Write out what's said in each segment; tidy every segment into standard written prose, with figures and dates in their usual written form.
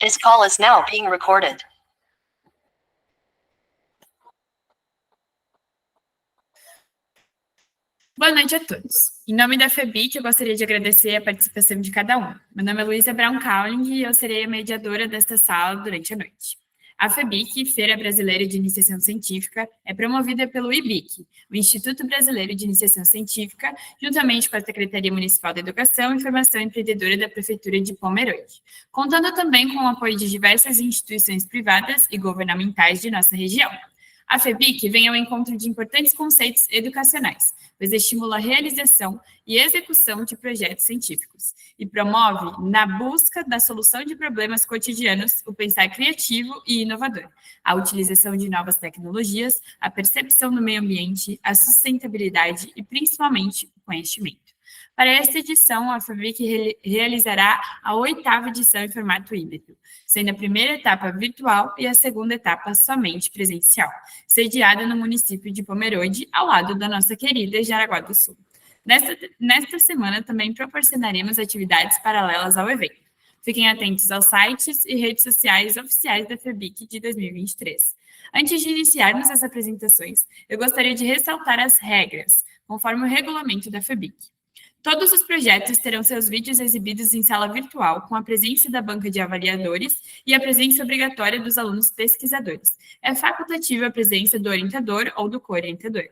This call is now being recorded. Boa noite a todos. Em nome da FEBIC, eu gostaria de agradecer a participação de cada um. Meu nome é Luísa Brown Cowling e eu serei a mediadora desta sala durante a noite. A FEBIC, Feira Brasileira de Iniciação Científica, é promovida pelo IBIC, o Instituto Brasileiro de Iniciação Científica, juntamente com a Secretaria Municipal da Educação e Formação Empreendedora da Prefeitura de Pomerode, contando também com o apoio de diversas instituições privadas e governamentais de nossa região. A FEBIC vem ao encontro de importantes conceitos educacionais, pois estimula a realização e execução de projetos científicos e promove, na busca da solução de problemas cotidianos, o pensar criativo e inovador, a utilização de novas tecnologias, a percepção do meio ambiente, a sustentabilidade e, principalmente, o conhecimento. Para esta edição, a FEBIC realizará a 8ª edição em formato híbrido, sendo a primeira etapa virtual e a segunda etapa somente presencial, sediada no município de Pomerode, ao lado da nossa querida Jaraguá do Sul. Nesta semana, também proporcionaremos atividades paralelas ao evento. Fiquem atentos aos sites e redes sociais oficiais da FEBIC de 2023. Antes de iniciarmos as apresentações, eu gostaria de ressaltar as regras, conforme o regulamento da FEBIC. Todos os projetos terão seus vídeos exibidos em sala virtual, com a presença da banca de avaliadores e a presença obrigatória dos alunos pesquisadores. É facultativa a presença do orientador ou do co-orientador.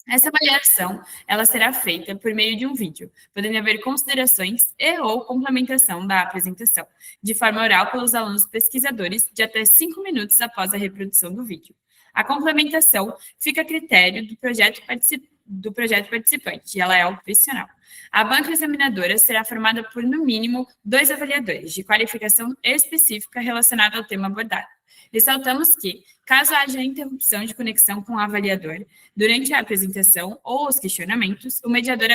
Essa avaliação, ela será feita por meio de um vídeo, podendo haver considerações e ou complementação da apresentação, de forma oral pelos alunos pesquisadores, de até 5 minutos após a reprodução do vídeo. A complementação fica a critério do projeto participante, e ela é opcional. A banca examinadora será formada por, no mínimo, 2 avaliadores de qualificação específica relacionada ao tema abordado. Ressaltamos que, caso haja interrupção de conexão com o avaliador durante a apresentação ou os questionamentos, o mediador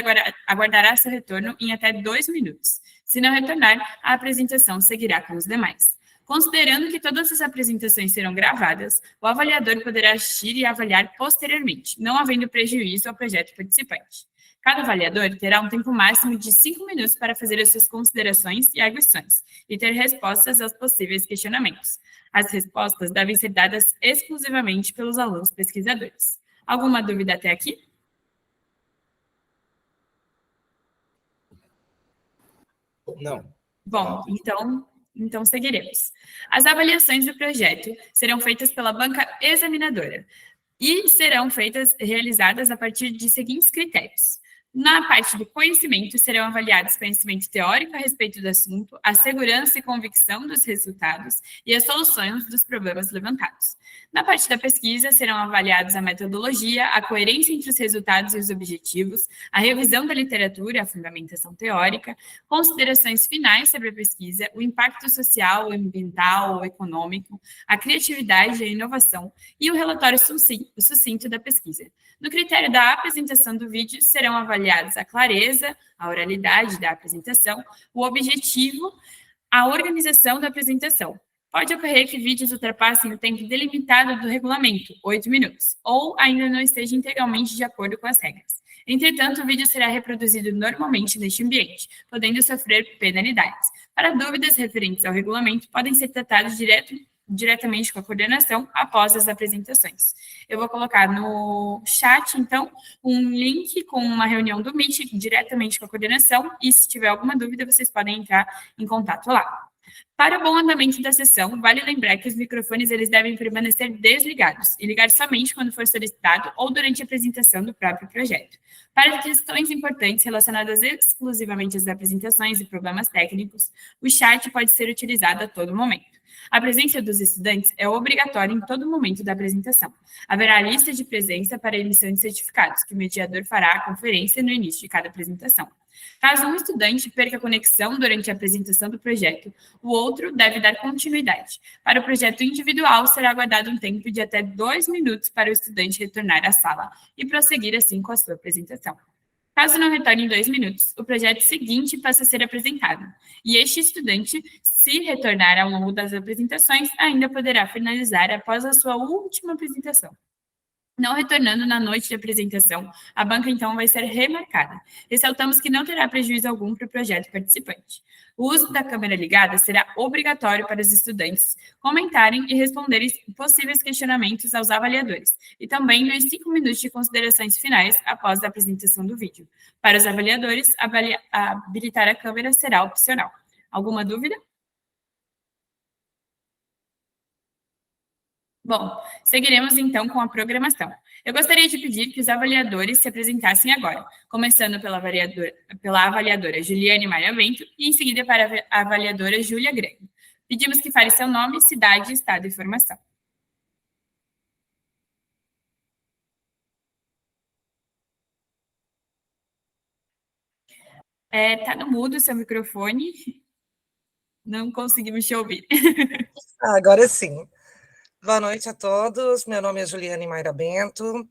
aguardará seu retorno em até 2 minutos. Se não retornar, a apresentação seguirá com os demais. Considerando que todas as apresentações serão gravadas, o avaliador poderá assistir e avaliar posteriormente, não havendo prejuízo ao projeto participante. Cada avaliador terá um tempo máximo de 5 minutos para fazer as suas considerações e arguições e ter respostas aos possíveis questionamentos. As respostas devem ser dadas exclusivamente pelos alunos pesquisadores. Alguma dúvida até aqui? Não. Bom, então seguiremos. As avaliações do projeto serão feitas pela banca examinadora e serão realizadas a partir de seguintes critérios. Na parte do conhecimento, serão avaliados conhecimento teórico a respeito do assunto, a segurança e convicção dos resultados e as soluções dos problemas levantados. Na parte da pesquisa, serão avaliados a metodologia, a coerência entre os resultados e os objetivos, a revisão da literatura, a fundamentação teórica, considerações finais sobre a pesquisa, o impacto social, ambiental, econômico, a criatividade e a inovação e o relatório sucinto da pesquisa. No critério da apresentação do vídeo, serão avaliados a clareza, a oralidade da apresentação, o objetivo, a organização da apresentação. Pode ocorrer que vídeos ultrapassem o tempo delimitado do regulamento, 8 minutos, ou ainda não estejam integralmente de acordo com as regras. Entretanto, o vídeo será reproduzido normalmente neste ambiente, podendo sofrer penalidades. Para dúvidas referentes ao regulamento, podem ser tratados diretamente com a coordenação após as apresentações. Eu vou colocar no chat, então, um link com uma reunião do Meet diretamente com a coordenação e, se tiver alguma dúvida, vocês podem entrar em contato lá. Para o bom andamento da sessão, vale lembrar que os microfones eles devem permanecer desligados e ligar somente quando for solicitado ou durante a apresentação do próprio projeto. Para questões importantes relacionadas exclusivamente às apresentações e problemas técnicos, o chat pode ser utilizado a todo momento. A presença dos estudantes é obrigatória em todo momento da apresentação. Haverá lista de presença para emissão de certificados, que o mediador fará a conferência no início de cada apresentação. Caso um estudante perca a conexão durante a apresentação do projeto, o outro deve dar continuidade. Para o projeto individual, será aguardado um tempo de até 2 minutos para o estudante retornar à sala e prosseguir assim com a sua apresentação. Caso não retorne em 2 minutos, o projeto seguinte passa a ser apresentado, e este estudante, se retornar ao longo das apresentações, ainda poderá finalizar após a sua última apresentação. Não retornando na noite de apresentação, a banca, então, vai ser remarcada. Ressaltamos que não terá prejuízo algum para o projeto participante. O uso da câmera ligada será obrigatório para os estudantes comentarem e responderem possíveis questionamentos aos avaliadores, e também nos 5 minutos de considerações finais após a apresentação do vídeo. Para os avaliadores, habilitar a câmera será opcional. Alguma dúvida? Bom, seguiremos então com a programação. Eu gostaria de pedir que os avaliadores se apresentassem agora, começando pela avaliadora Juliane Maia Bento e em seguida para a avaliadora Júlia Grande. Pedimos que fale seu nome, cidade, estado e formação. Tá no mudo o seu microfone. Não conseguimos te ouvir. Agora sim. Boa noite a todos. Meu nome é Juliane Mayra Bento.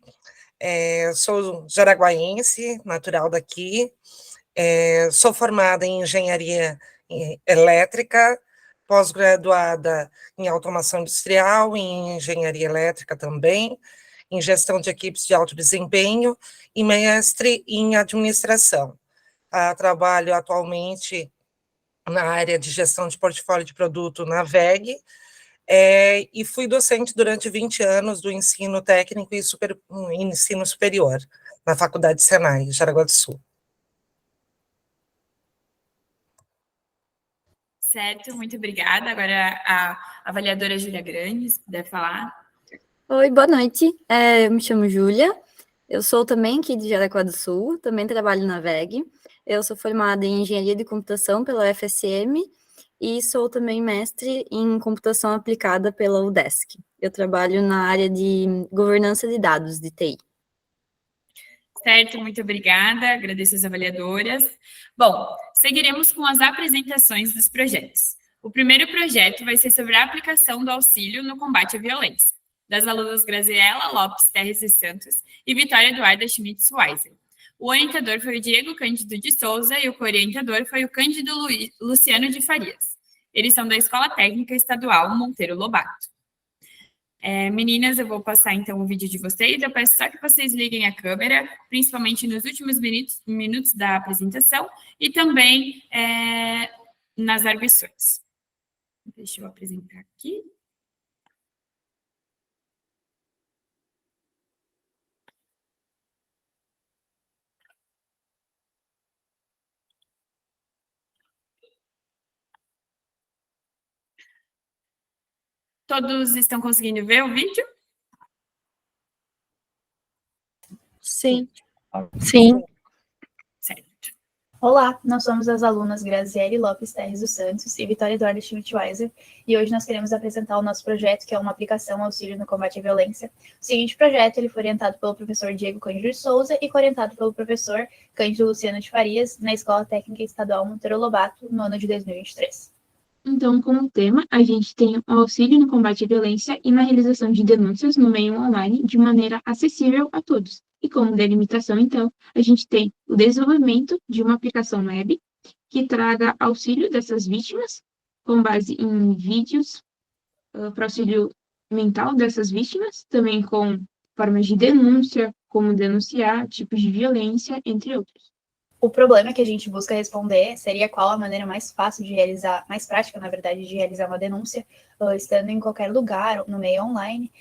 Sou jaraguaense, natural daqui. Sou formada em engenharia elétrica, pós-graduada em automação industrial, em engenharia elétrica também, em gestão de equipes de alto desempenho e mestre em administração. Trabalho atualmente na área de gestão de portfólio de produto na WEG, e fui docente durante 20 anos do ensino técnico e ensino superior, na Faculdade Senai, Jaraguá do Sul. Certo, muito obrigada. Agora a avaliadora Júlia Grande, se puder falar. Oi, boa noite. Eu me chamo Júlia, eu sou também aqui de Jaraguá do Sul, também trabalho na WEG. Eu sou formada em Engenharia de Computação pela UFSM e sou também mestre em Computação Aplicada pela UDESC. Eu trabalho na área de governança de dados, de TI. Certo, muito obrigada, agradeço as avaliadoras. Bom, seguiremos com as apresentações dos projetos. O primeiro projeto vai ser sobre a aplicação do auxílio no combate à violência, das alunas Graziela Lopes Terres e Santos e Vitória Eduarda Schmitz Weiser. O orientador foi o Diego Cândido de Souza e o co-orientador foi o Cândido Luciano de Farias. Eles são da Escola Técnica Estadual Monteiro Lobato. Meninas, eu vou passar então o vídeo de vocês. Eu peço só que vocês liguem a câmera, principalmente nos últimos minutos da apresentação e também nas arguições. Deixa eu apresentar aqui. Todos estão conseguindo ver o vídeo? Sim. Sim. Certo. Olá, nós somos as alunas Graziele Lopes Terres dos Santos e Vitória Eduarda Schmidt-Weiser, e hoje nós queremos apresentar o nosso projeto, que é uma aplicação auxílio no combate à violência. O seguinte projeto, ele foi orientado pelo professor Diego Cândido de Souza e orientado pelo professor Cândido Luciano de Farias, na Escola Técnica Estadual Monteiro Lobato, no ano de 2023. Então, como tema, a gente tem o auxílio no combate à violência e na realização de denúncias no meio online de maneira acessível a todos. E como delimitação, então, a gente tem o desenvolvimento de uma aplicação web que traga auxílio dessas vítimas, com base em vídeos para auxílio mental dessas vítimas, também com formas de denúncia, como denunciar, tipos de violência, entre outros. O problema que a gente busca responder seria qual a maneira mais fácil de realizar, mais prática, na verdade, de realizar uma denúncia, estando em qualquer lugar, no meio online,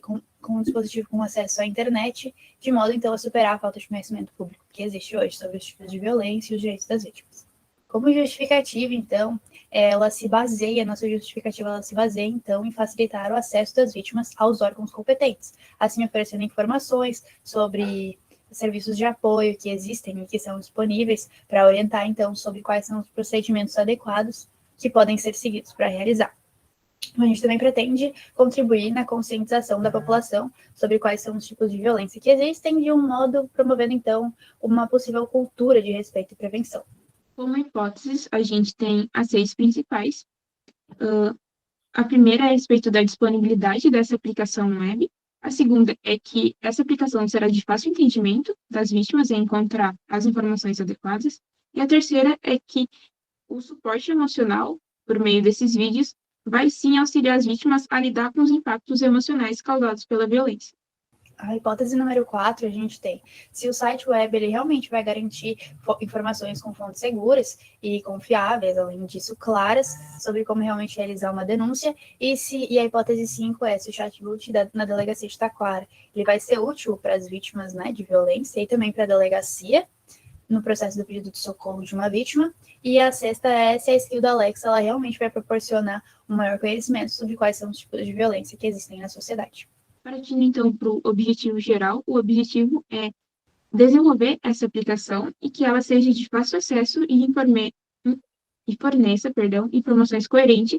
com um dispositivo com acesso à internet, de modo, então, a superar a falta de conhecimento público que existe hoje sobre os tipos de violência e os direitos das vítimas. Como justificativa, então, nossa justificativa se baseia, então, em facilitar o acesso das vítimas aos órgãos competentes, assim oferecendo informações sobre serviços de apoio que existem e que são disponíveis para orientar, então, sobre quais são os procedimentos adequados que podem ser seguidos para realizar. A gente também pretende contribuir na conscientização da população sobre quais são os tipos de violência que existem, de um modo promovendo, então, uma possível cultura de respeito e prevenção. Como hipóteses, a gente tem as 6 principais. A primeira é a respeito da disponibilidade dessa aplicação web. A segunda é que essa aplicação será de fácil entendimento das vítimas em encontrar as informações adequadas. E a terceira é que o suporte emocional, por meio desses vídeos, vai sim auxiliar as vítimas a lidar com os impactos emocionais causados pela violência. A hipótese número 4, a gente tem, se o site web ele realmente vai garantir informações com fontes seguras e confiáveis, além disso, claras, sobre como realmente realizar uma denúncia, e a hipótese 5 é se o chatbot na delegacia de Taquara ele vai ser útil para as vítimas, né, de violência e também para a delegacia, no processo do pedido de socorro de uma vítima, e a sexta é se a skill da Alexa ela realmente vai proporcionar um maior conhecimento sobre quais são os tipos de violência que existem na sociedade. Partindo, então, para o objetivo geral, o objetivo é desenvolver essa aplicação e que ela seja de fácil acesso e forneça, informações coerentes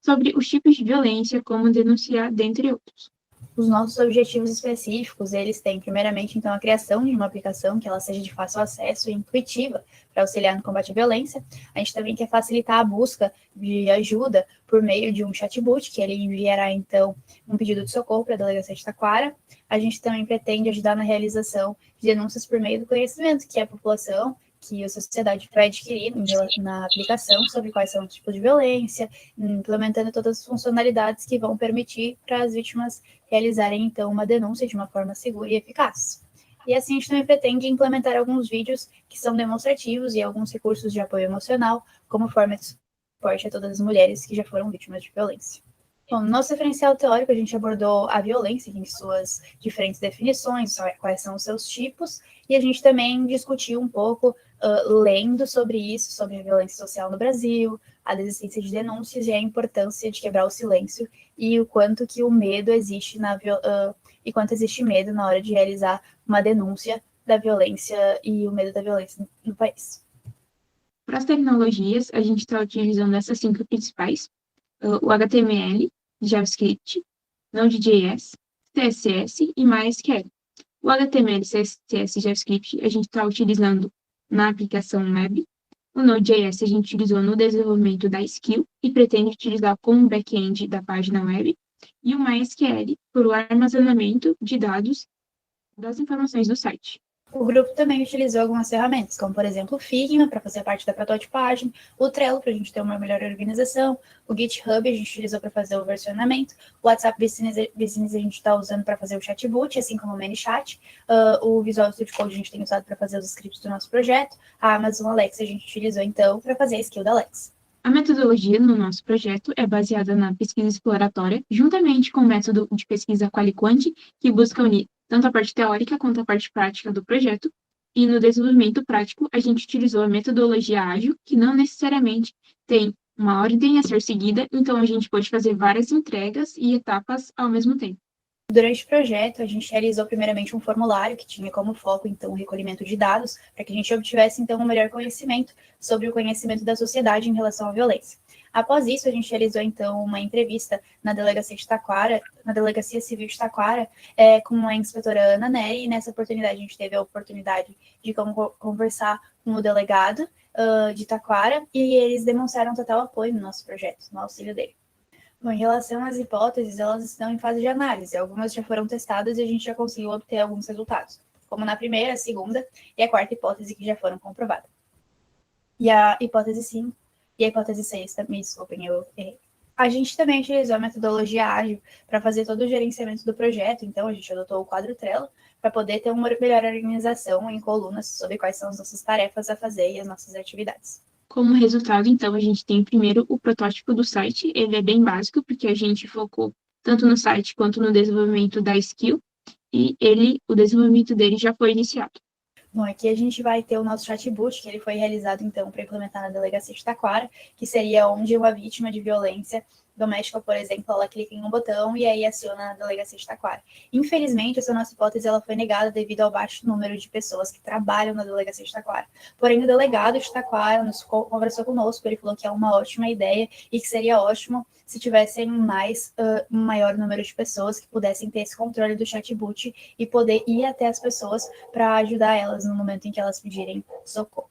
sobre os tipos de violência, como denunciar, dentre outros. Os nossos objetivos específicos, eles têm, primeiramente, então, a criação de uma aplicação que ela seja de fácil acesso e intuitiva para auxiliar no combate à violência. A gente também quer facilitar a busca de ajuda por meio de um chatbot, que ele enviará, então, um pedido de socorro para a delegacia de Taquara. A gente também pretende ajudar na realização de denúncias por meio do conhecimento que a população, que a sociedade vai adquirir na aplicação sobre quais são os tipos de violência, implementando todas as funcionalidades que vão permitir para as vítimas realizarem, então, uma denúncia de uma forma segura e eficaz. E assim a gente também pretende implementar alguns vídeos que são demonstrativos e alguns recursos de apoio emocional como forma de suporte a todas as mulheres que já foram vítimas de violência. Bom, no nosso referencial teórico, a gente abordou a violência em suas diferentes definições, quais são os seus tipos, e a gente também discutiu um pouco, lendo sobre isso, sobre a violência social no Brasil, a desistência de denúncias e a importância de quebrar o silêncio, e o quanto que o medo existe e quanto existe medo na hora de realizar uma denúncia da violência e o medo da violência no país. Para as tecnologias, a gente está utilizando essas 5 principais, o HTML, JavaScript, Node.js, CSS e MySQL. O HTML, CSS e JavaScript a gente está utilizando na aplicação web. O Node.js a gente utilizou no desenvolvimento da skill e pretende utilizar como back-end da página web. E o MySQL para o armazenamento de dados das informações do site. O grupo também utilizou algumas ferramentas, como, por exemplo, o Figma, para fazer parte da prototipagem, o Trello, para a gente ter uma melhor organização, o GitHub a gente utilizou para fazer o versionamento, o WhatsApp Business a gente está usando para fazer o chatbot, assim como o ManyChat, o Visual Studio Code a gente tem usado para fazer os scripts do nosso projeto, a Amazon Alexa a gente utilizou, então, para fazer a skill da Alexa. A metodologia no nosso projeto é baseada na pesquisa exploratória, juntamente com o método de pesquisa Qualiquant, que busca unir tanto a parte teórica quanto a parte prática do projeto. E no desenvolvimento prático, a gente utilizou a metodologia ágil, que não necessariamente tem uma ordem a ser seguida, então a gente pode fazer várias entregas e etapas ao mesmo tempo. Durante o projeto, a gente realizou primeiramente um formulário que tinha como foco, então, o recolhimento de dados, para que a gente obtivesse, então, um melhor conhecimento sobre o conhecimento da sociedade em relação à violência. Após isso, a gente realizou, então, uma entrevista na Delegacia Civil de Taquara, com a inspetora Ana Nery, e nessa oportunidade a gente teve a oportunidade de conversar com o delegado de Taquara, e eles demonstraram total apoio no nosso projeto, no auxílio dele. Bom, em relação às hipóteses, elas estão em fase de análise. Algumas já foram testadas e a gente já conseguiu obter alguns resultados, como na primeira, a segunda e a quarta hipótese que já foram comprovadas. E a hipótese 5 e a hipótese 6, me desculpem, eu errei. A gente também utilizou a metodologia ágil para fazer todo o gerenciamento do projeto, então a gente adotou o quadro Trello para poder ter uma melhor organização em colunas sobre quais são as nossas tarefas a fazer e as nossas atividades. Como resultado, então, a gente tem primeiro o protótipo do site. Ele é bem básico, porque a gente focou tanto no site quanto no desenvolvimento da skill, e o desenvolvimento dele já foi iniciado. Bom, aqui a gente vai ter o nosso chatbot, que ele foi realizado, então, para implementar na Delegacia de Taquara, que seria onde uma vítima de violência doméstica, por exemplo, ela clica em um botão e aí aciona a Delegacia de Taquara. Infelizmente, essa nossa hipótese ela foi negada devido ao baixo número de pessoas que trabalham na Delegacia de Taquara. Porém, o delegado de Taquara conversou conosco, ele falou que é uma ótima ideia e que seria ótimo se tivessem um maior número de pessoas que pudessem ter esse controle do chatbot e poder ir até as pessoas para ajudar elas no momento em que elas pedirem socorro.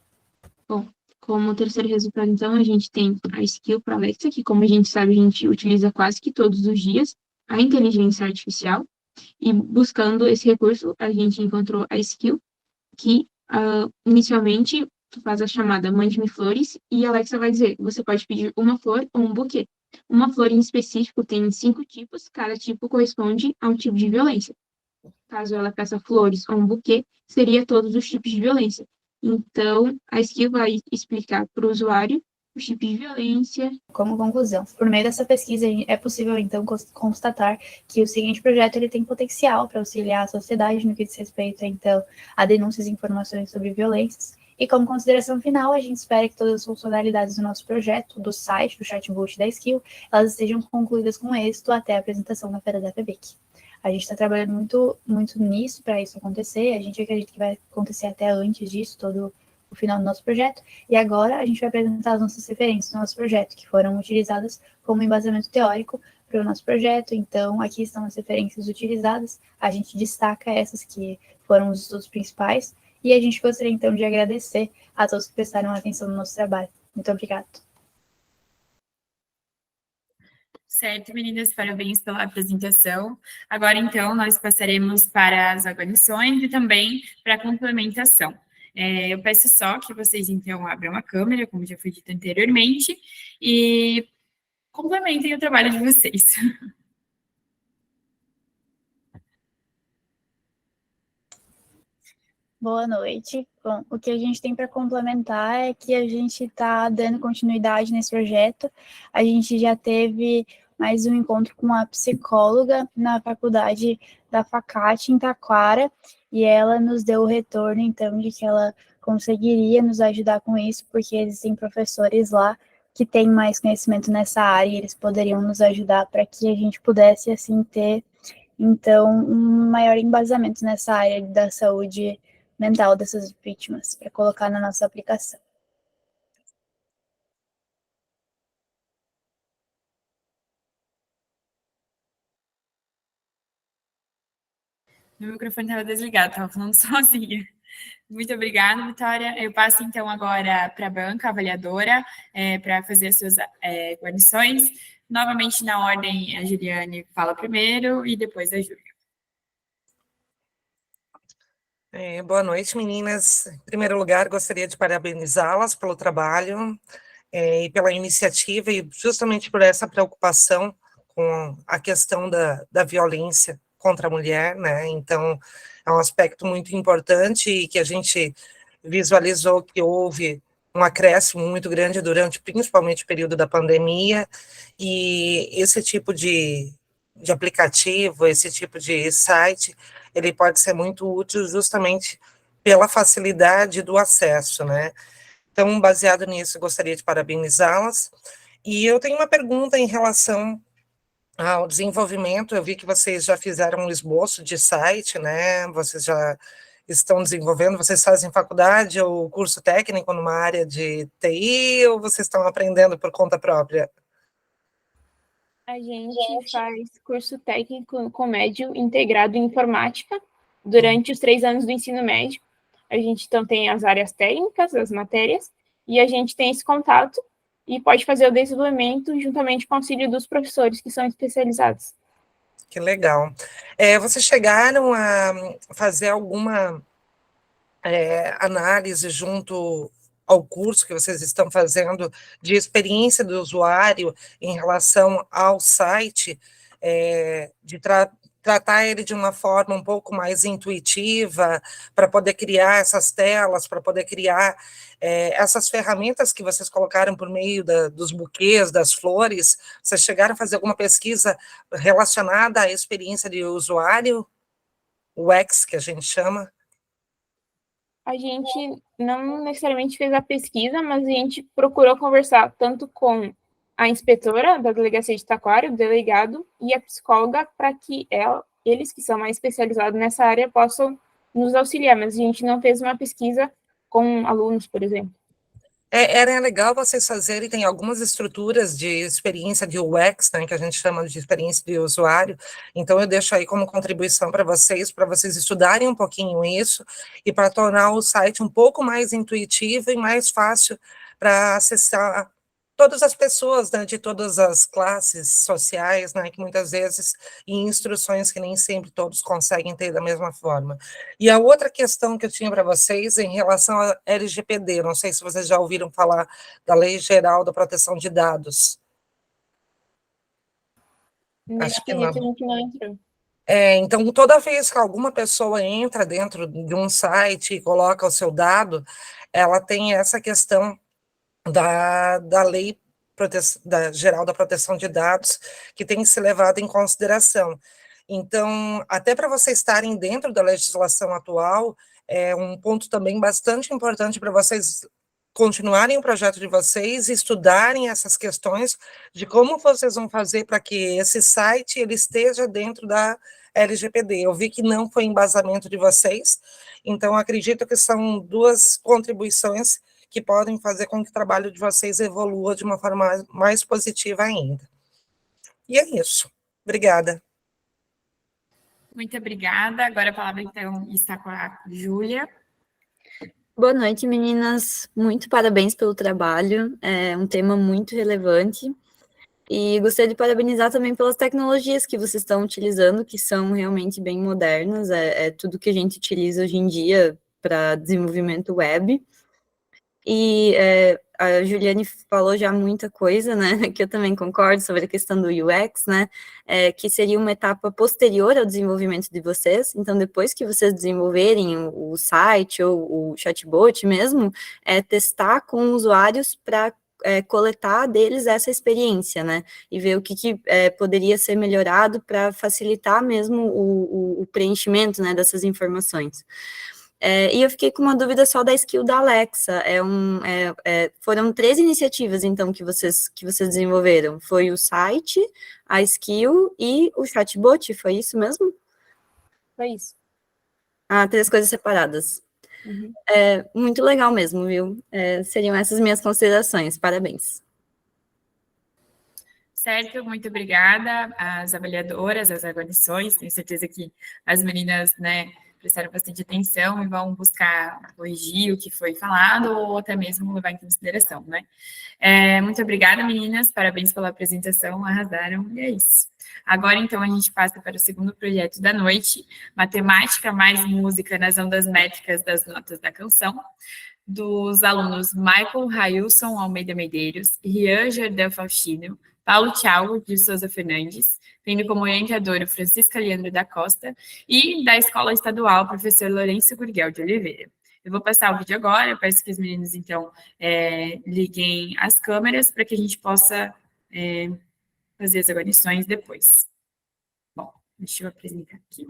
Bom, como terceiro resultado, então, a gente tem a skill para Alexa, que, como a gente sabe, a gente utiliza quase que todos os dias, a inteligência artificial, e buscando esse recurso, a gente encontrou a skill, que inicialmente faz a chamada mande-me flores, e a Alexa vai dizer, você pode pedir uma flor ou um buquê. Uma flor em específico tem 5 tipos, cada tipo corresponde a um tipo de violência. caso ela peça flores ou um buquê, seria todos os tipos de violência. Então, a skill vai explicar para o usuário os tipos de violência. Como conclusão, por meio dessa pesquisa, é possível, então, constatar que o seguinte projeto ele tem potencial para auxiliar a sociedade no que diz respeito, então, a denúncias e informações sobre violências. E como consideração final, a gente espera que todas as funcionalidades do nosso projeto, do site, do chatbot da Skill, elas estejam concluídas com êxito até a apresentação na Feira da FEBIC. A gente está trabalhando muito nisso para isso acontecer. A gente acredita que vai acontecer até antes disso, todo o final do nosso projeto. E agora a gente vai apresentar as nossas referências do nosso projeto, que foram utilizadas como embasamento teórico para o nosso projeto. Então, aqui estão as referências utilizadas. A gente destaca essas que foram os estudos principais. E a gente gostaria, então, de agradecer a todos que prestaram atenção no nosso trabalho. Muito obrigada. Certo, meninas, parabéns pela apresentação. Agora, então, nós passaremos para as avaliações e também para a complementação. Eu peço só que vocês, então, abram a câmera, como já foi dito anteriormente, e complementem o trabalho de vocês. Boa noite. Bom, o que a gente tem para complementar é que a gente está dando continuidade nesse projeto. A gente já teve mais um encontro com uma psicóloga na faculdade da Facate, em Taquara, e ela nos deu o retorno, então, de que ela conseguiria nos ajudar com isso, porque existem professores lá que têm mais conhecimento nessa área, e eles poderiam nos ajudar para que a gente pudesse, assim, ter, então, um maior embasamento nessa área da saúde mental dessas vítimas, para colocar na nossa aplicação. Meu microfone estava desligado, estava falando sozinha. Muito obrigada, Vitória. Eu passo, então, agora para a banca avaliadora, para fazer as suas guarnições. Novamente, na ordem, a Juliane fala primeiro e depois a Júlia. Boa noite, meninas. Em primeiro lugar, gostaria de parabenizá-las pelo trabalho e pela iniciativa e justamente por essa preocupação com a questão da violência contra a mulher, né? Então, é um aspecto muito importante e que a gente visualizou que houve um acréscimo muito grande durante, principalmente, o período da pandemia, e esse tipo de aplicativo, esse tipo de site, ele pode ser muito útil justamente pela facilidade do acesso, né? Então, baseado nisso, gostaria de parabenizá-las. E eu tenho uma pergunta em relação ao desenvolvimento. Eu vi que vocês já fizeram um esboço de site, né? Vocês já estão desenvolvendo, vocês fazem faculdade ou curso técnico numa área de TI, ou vocês estão aprendendo por conta própria? A gente faz curso técnico com médio integrado em informática durante os 3 anos do ensino médio. A gente então tem as áreas técnicas, as matérias, e a gente tem esse contato e pode fazer o desenvolvimento juntamente com o auxílio dos professores que são especializados. Que legal. Vocês chegaram a fazer alguma análise junto ao curso que vocês estão fazendo de experiência do usuário em relação ao site, de tratar ele de uma forma um pouco mais intuitiva, para poder criar essas telas, para poder criar essas ferramentas que vocês colocaram por meio dos buquês, das flores? Vocês chegaram a fazer alguma pesquisa relacionada à experiência de usuário, o UX, que a gente chama? A gente não necessariamente fez a pesquisa, mas a gente procurou conversar tanto com a inspetora da delegacia de Taquara, o delegado, e a psicóloga, para que eles que são mais especializados nessa área possam nos auxiliar, mas a gente não fez uma pesquisa com alunos, por exemplo. Era legal vocês fazerem, tem algumas estruturas de experiência de UX, né, que a gente chama de experiência de usuário, então eu deixo aí como contribuição para vocês estudarem um pouquinho isso, e para tornar o site um pouco mais intuitivo e mais fácil para acessar todas as pessoas, né, de todas as classes sociais, né, que muitas vezes, em instruções que nem sempre todos conseguem ter da mesma forma. E a outra questão que eu tinha para vocês em relação à LGPD, não sei se vocês já ouviram falar da Lei Geral da Proteção de Dados. Nesse Acho que não. quesito a gente não entrou. Então, toda vez que alguma pessoa entra dentro de um site e coloca o seu dado, ela tem essa questão da lei geral da proteção de dados, que tem que ser levada em consideração. Então, até para vocês estarem dentro da legislação atual, é um ponto também bastante importante para vocês continuarem o projeto de vocês, estudarem essas questões de como vocês vão fazer para que esse site ele esteja dentro da LGPD. Eu vi que não foi embasamento de vocês, então acredito que são duas contribuições que podem fazer com que o trabalho de vocês evolua de uma forma mais positiva ainda. E é isso. Obrigada. Muito obrigada. Agora a palavra, então, está com a Júlia. Boa noite, meninas. Muito parabéns pelo trabalho. É um tema muito relevante. E gostaria de parabenizar também pelas tecnologias que vocês estão utilizando, que são realmente bem modernas. É tudo que a gente utiliza hoje em dia para desenvolvimento web. E a Juliane falou já muita coisa, né, que eu também concordo sobre a questão do UX, né, que seria uma etapa posterior ao desenvolvimento de vocês. Então, depois que vocês desenvolverem o site ou o chatbot mesmo, testar com usuários para coletar deles essa experiência, né, e ver o que poderia ser melhorado para facilitar mesmo o preenchimento, né, dessas informações. E eu fiquei com uma dúvida só da skill da Alexa. Foram 3 iniciativas, então, que vocês desenvolveram. Foi o site, a skill e o chatbot, foi isso mesmo? Foi isso. 3 coisas separadas. Uhum. Muito legal mesmo, viu? Seriam essas minhas considerações. Parabéns. Certo, muito obrigada às avaliadoras, às avaliações. Tenho certeza que as meninas, né, prestaram bastante atenção e vão buscar corrigir o que foi falado ou até mesmo levar em consideração, né? Muito obrigada, meninas, parabéns pela apresentação, arrasaram, e é isso. Agora, então, a gente passa para o segundo projeto da noite, Matemática mais Música nas Ondas Métricas das Notas da Canção, dos alunos Michael Railson Almeida Medeiros, Rian Jordão Faustino, Paulo Thiago de Souza Fernandes, tendo como orientador o Francisca Leandro da Costa, e da Escola Estadual, professor Lourenço Gurgel de Oliveira. Eu vou passar o vídeo agora, eu peço que os meninos, então, liguem as câmeras para que a gente possa fazer as avaliações depois. Bom, deixa eu apresentar aqui.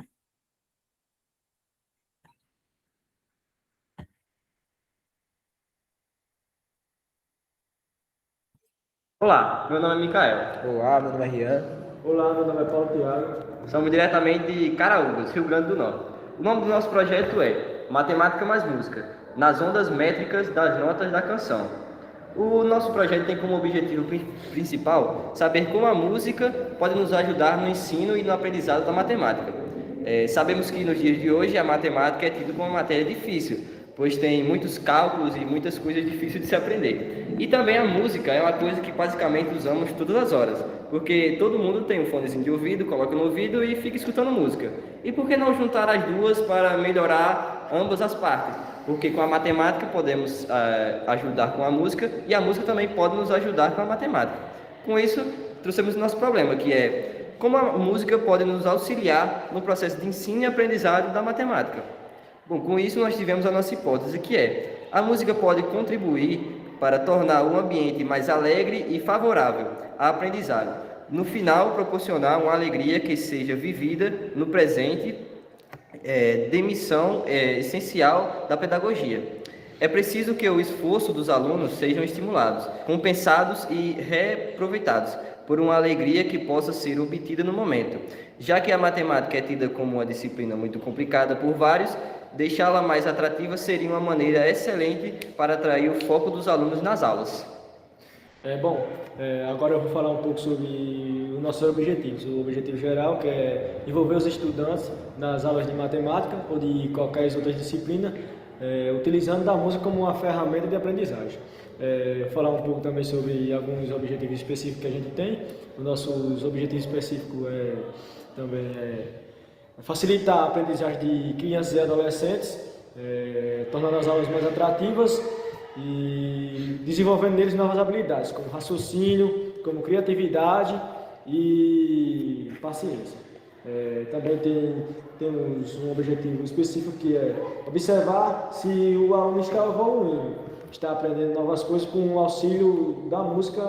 Olá, meu nome é Micael. Olá, meu nome é Rian. Olá, meu nome é Paulo Thiago. Somos diretamente de Caraúbas, Rio Grande do Norte. O nome do nosso projeto é Matemática mais Música, nas ondas métricas das notas da canção. O nosso projeto tem como objetivo principal saber como a música pode nos ajudar no ensino e no aprendizado da matemática. Sabemos que nos dias de hoje a matemática é tida como uma matéria difícil, pois tem muitos cálculos e muitas coisas difíceis de se aprender. E também a música é uma coisa que basicamente usamos todas as horas, porque todo mundo tem um fonezinho de ouvido, coloca no ouvido e fica escutando música. E por que não juntar as duas para melhorar ambas as partes? Porque com a matemática podemos ajudar com a música e a música também pode nos ajudar com a matemática. Com isso, trouxemos o nosso problema, que é como a música pode nos auxiliar no processo de ensino e aprendizado da matemática. Bom, com isso nós tivemos a nossa hipótese, que é a música pode contribuir para tornar o ambiente mais alegre e favorável à aprendizagem. No final, proporcionar uma alegria que seja vivida no presente, de missão essencial da pedagogia. É preciso que o esforço dos alunos sejam estimulados, compensados e reaproveitados por uma alegria que possa ser obtida no momento. Já que a matemática é tida como uma disciplina muito complicada por vários, deixá-la mais atrativa seria uma maneira excelente para atrair o foco dos alunos nas aulas. Agora eu vou falar um pouco sobre os nossos objetivos. O objetivo geral, que é envolver os estudantes nas aulas de matemática ou de qualquer outra disciplina, utilizando da música como uma ferramenta de aprendizagem. Falar um pouco também sobre alguns objetivos específicos que a gente tem. Os nossos objetivos específicos também facilitar a aprendizagem de crianças e adolescentes, tornando as aulas mais atrativas e desenvolvendo neles novas habilidades, como raciocínio, como criatividade e paciência. Também temos um objetivo específico que é observar se o aluno está evoluindo, está aprendendo novas coisas com o auxílio da música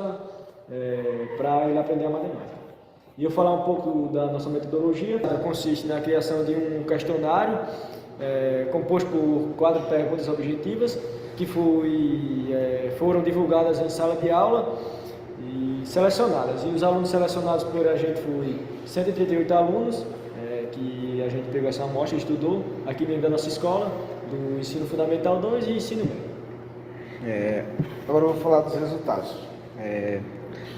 para ele aprender a matemática. E eu falar um pouco da nossa metodologia. Consiste na criação de um questionário composto por 4 perguntas objetivas que foram divulgadas em sala de aula e selecionadas. E os alunos selecionados por a gente foi 138 alunos, que a gente pegou essa amostra e estudou aqui dentro da nossa escola, do Ensino Fundamental 2 e Ensino Médio. Agora eu vou falar dos resultados.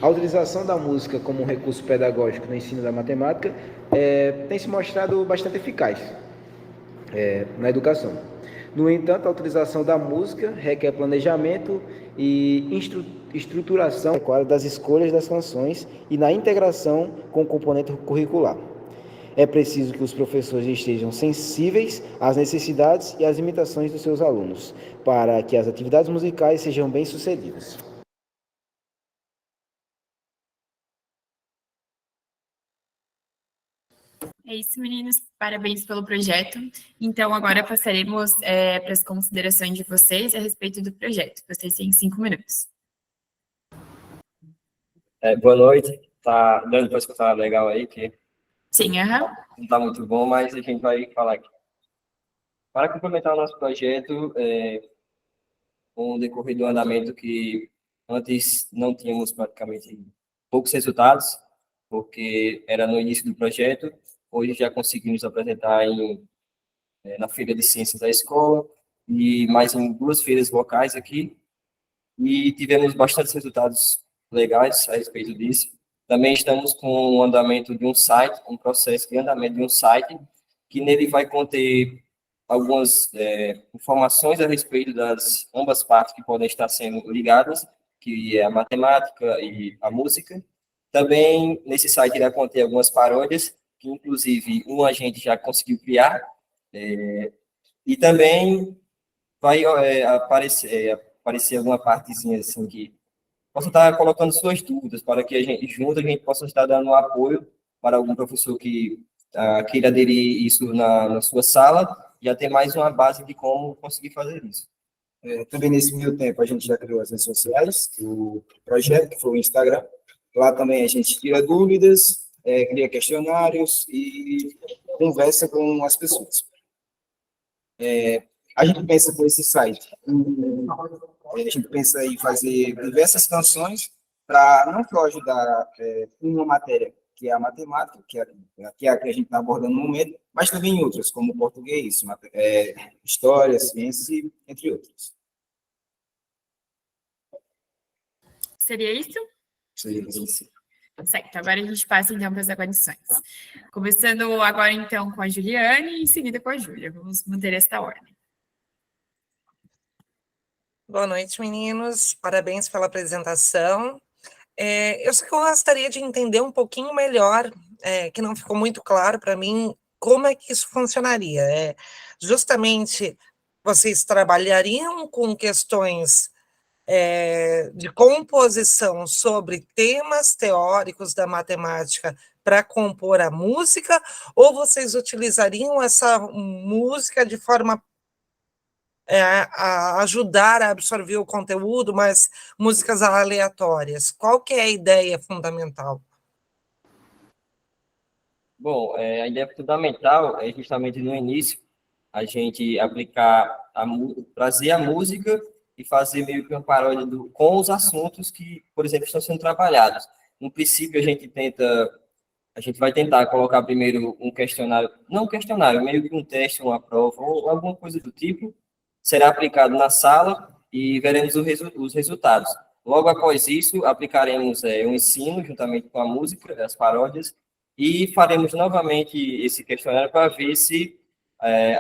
A utilização da música como um recurso pedagógico no ensino da matemática tem se mostrado bastante eficaz na educação. No entanto, a utilização da música requer planejamento e estruturação adequada das escolhas das canções e na integração com o componente curricular. É preciso que os professores estejam sensíveis às necessidades e às limitações dos seus alunos, para que as atividades musicais sejam bem-sucedidas. É isso, meninos. Parabéns pelo projeto. Então, agora passaremos para as considerações de vocês a respeito do projeto. Vocês têm 5 minutos. Boa noite. Tá dando para escutar legal aí, que Sim, aham. não está muito bom, mas a gente vai falar aqui. Para complementar o nosso projeto, com o decorrer do andamento que antes não tínhamos praticamente poucos resultados, porque era no início do projeto. Hoje já conseguimos apresentar na Feira de Ciências da escola e mais em 2 feiras locais aqui. E tivemos bastantes resultados legais a respeito disso. Também estamos com o andamento de um site, um processo de andamento de um site, que nele vai conter algumas informações a respeito das ambas partes que podem estar sendo ligadas, que é a matemática e a música. Também, nesse site, irá conter algumas paródias, que inclusive a gente já conseguiu criar, e também vai aparecer alguma partezinha assim que possa estar colocando suas dúvidas, para que a gente possa estar dando um apoio para algum professor que queira aderir isso na sua sala, já ter mais uma base de como conseguir fazer isso. Também nesse meio tempo a gente já criou as redes sociais, o projeto, que foi o Instagram. Lá também a gente tira dúvidas, cria questionários e conversa com as pessoas. A gente pensa com esse site, a gente pensa em fazer diversas canções para não só ajudar uma matéria, que é a matemática, que é a que a gente está abordando no momento, mas também em outras, como português, história, ciência, entre outras. Seria isso? Seria isso. Certo, agora a gente passa então para as agudições. Começando agora então com a Juliane e em seguida com a Júlia. Vamos manter esta ordem. Boa noite, meninos. Parabéns pela apresentação. Eu só gostaria de entender um pouquinho melhor, que não ficou muito claro para mim, como é que isso funcionaria. Justamente, vocês trabalhariam com questões de composição sobre temas teóricos da matemática para compor a música, ou vocês utilizariam essa música de forma a ajudar a absorver o conteúdo, mas músicas aleatórias? Qual que é a ideia fundamental? Bom, a ideia fundamental é justamente no início a gente trazer a música e fazer meio que uma paródia com os assuntos que, por exemplo, estão sendo trabalhados. No princípio, a gente vai tentar colocar primeiro um questionário, não um questionário, meio que um teste, uma prova, ou alguma coisa do tipo, será aplicado na sala e veremos os resultados. Logo após isso, aplicaremos um ensino, juntamente com a música, as paródias, e faremos novamente esse questionário para ver se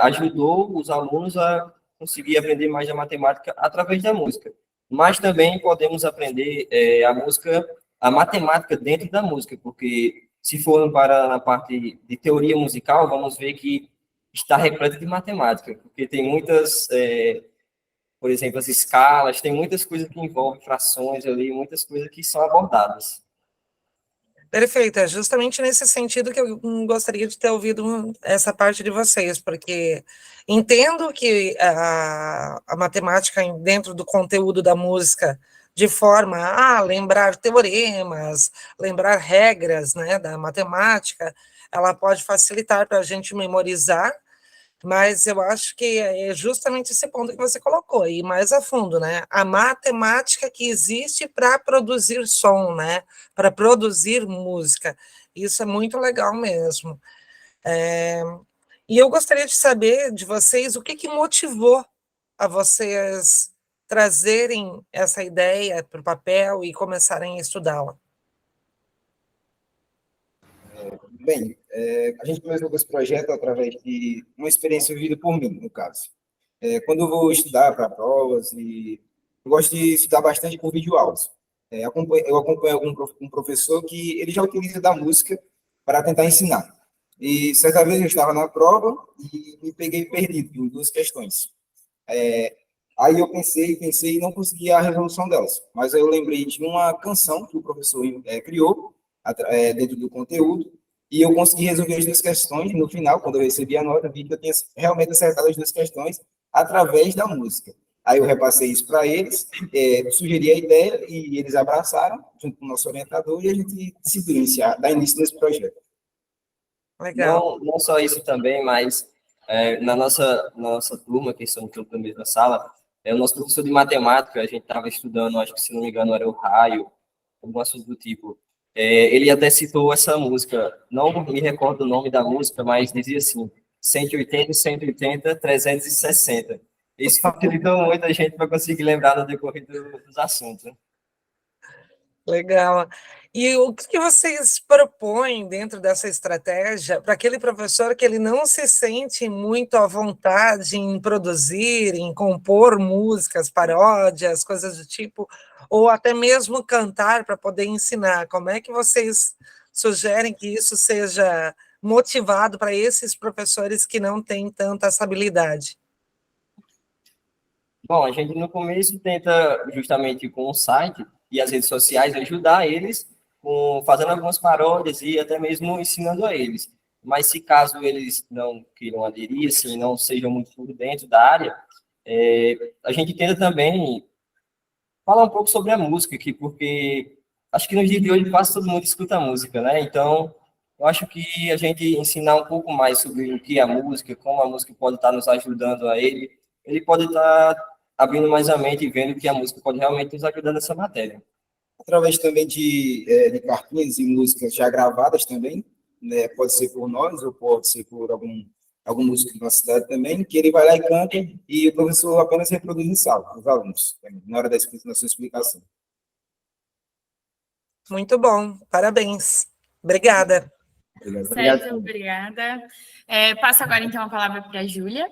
ajudou os alunos a conseguir aprender mais a matemática através da música. Mas também podemos aprender a matemática dentro da música, porque se for para a parte de teoria musical, vamos ver que está repleta de matemática, porque tem muitas, por exemplo, as escalas, tem muitas coisas que envolvem frações ali, muitas coisas que são abordadas. Perfeito, é justamente nesse sentido que eu gostaria de ter ouvido essa parte de vocês, porque entendo que a matemática dentro do conteúdo da música, de forma a lembrar teoremas, lembrar regras, né, da matemática, ela pode facilitar para a gente memorizar, mas eu acho que é justamente esse ponto que você colocou, e mais a fundo, né? A matemática que existe para produzir som, né? Para produzir música. Isso é muito legal mesmo. E eu gostaria de saber de vocês o que que motivou a vocês trazerem essa ideia para o papel e começarem a estudá-la. Bem, a gente começou com esse projeto através de uma experiência vivida por mim, no caso. Quando eu vou estudar para provas, eu gosto de estudar bastante por videoaulas. Eu acompanho um professor que ele já utiliza da música para tentar ensinar. E certa vez eu estava na prova e me peguei perdido em duas questões. Aí eu pensei e não consegui a resolução delas. Mas aí eu lembrei de uma canção que o professor criou dentro do conteúdo, e eu consegui resolver as duas questões. No final, quando eu recebi a nota, vi que eu tinha realmente acertado as duas questões através da música. Aí eu repassei isso para eles, sugeri a ideia e eles abraçaram, junto com o nosso orientador, e a gente decidiu dar início nesse projeto. Legal. Não só isso também, mas na nossa turma, que são todos da mesma sala, o nosso professor de matemática, a gente estava estudando, acho que se não me engano era o raio, algum assunto do tipo. Ele até citou essa música, não me recordo o nome da música, mas dizia assim, 180, 180, 360. Isso facilitou muito a gente para conseguir lembrar no decorrer dos assuntos, né? Legal. E o que vocês propõem dentro dessa estratégia para aquele professor que ele não se sente muito à vontade em produzir, em compor músicas, paródias, coisas do tipo, ou até mesmo cantar para poder ensinar? Como é que vocês sugerem que isso seja motivado para esses professores que não têm tanta essa habilidade? Bom, a gente no começo tenta, justamente com o site e as redes sociais, ajudar eles fazendo algumas paródias e até mesmo ensinando a eles. Mas se caso eles não queiram aderir, assim, não sejam muito por dentro da área, a gente tenta também falar um pouco sobre a música aqui, porque acho que nos dias de hoje quase todo mundo escuta música, né? Então, eu acho que a gente ensinar um pouco mais sobre o que é a música, como a música pode estar nos ajudando a ele pode estar abrindo mais a mente e vendo que a música pode realmente nos ajudar nessa matéria. Através também de cartinhas e músicas já gravadas também, né? Pode ser por nós ou pode ser por algum músico da cidade também, que ele vai lá e canta e o professor apenas reproduz em sala, os alunos, na hora da sua explicação. Muito bom, parabéns. Obrigada. Certo, obrigada. Passo agora, então, a palavra para a Júlia.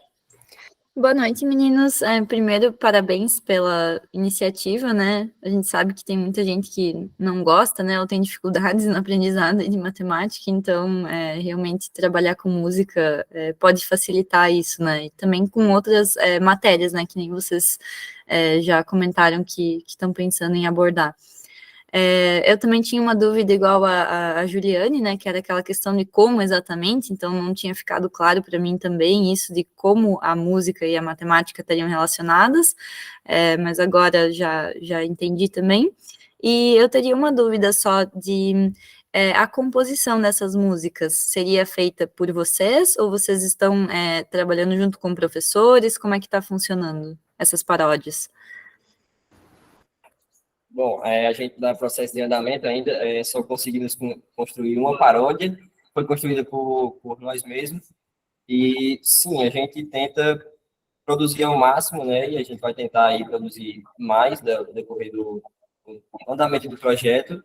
Boa noite, meninos. Primeiro, parabéns pela iniciativa, né? A gente sabe que tem muita gente que não gosta, né? Ou tem dificuldades na aprendizado de matemática, então, realmente, trabalhar com música pode facilitar isso, né? E também com outras matérias, né? Que nem vocês já comentaram que estão pensando em abordar. Eu também tinha uma dúvida igual a Juliane, né, que era aquela questão de como exatamente, então não tinha ficado claro para mim também isso de como a música e a matemática estariam relacionadas, mas agora já entendi também. E eu teria uma dúvida só de a composição dessas músicas seria feita por vocês ou vocês estão trabalhando junto com professores? Como é que está funcionando essas paródias? Bom, a gente está em processo de andamento ainda, só conseguimos construir uma paródia, foi construída por nós mesmos, e sim, a gente tenta produzir ao máximo, né, e a gente vai tentar aí produzir mais no decorrer do andamento do projeto,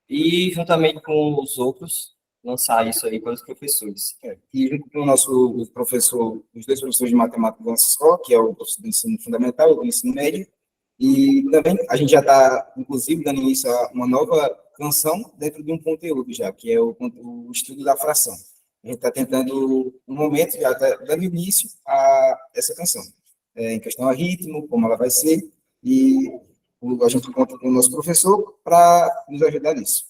e juntamente com os outros, lançar isso aí para os professores. E junto com o nosso professor, os dois professores de matemática da nossa escola, que é o professor do ensino fundamental e do ensino médio, e também a gente já está, inclusive, dando início a uma nova canção dentro de um conteúdo já, que é o estudo da fração. A gente está tentando, no momento, já está dando início a essa canção, em questão a ritmo, como ela vai ser, e junto com o nosso professor, para nos ajudar nisso.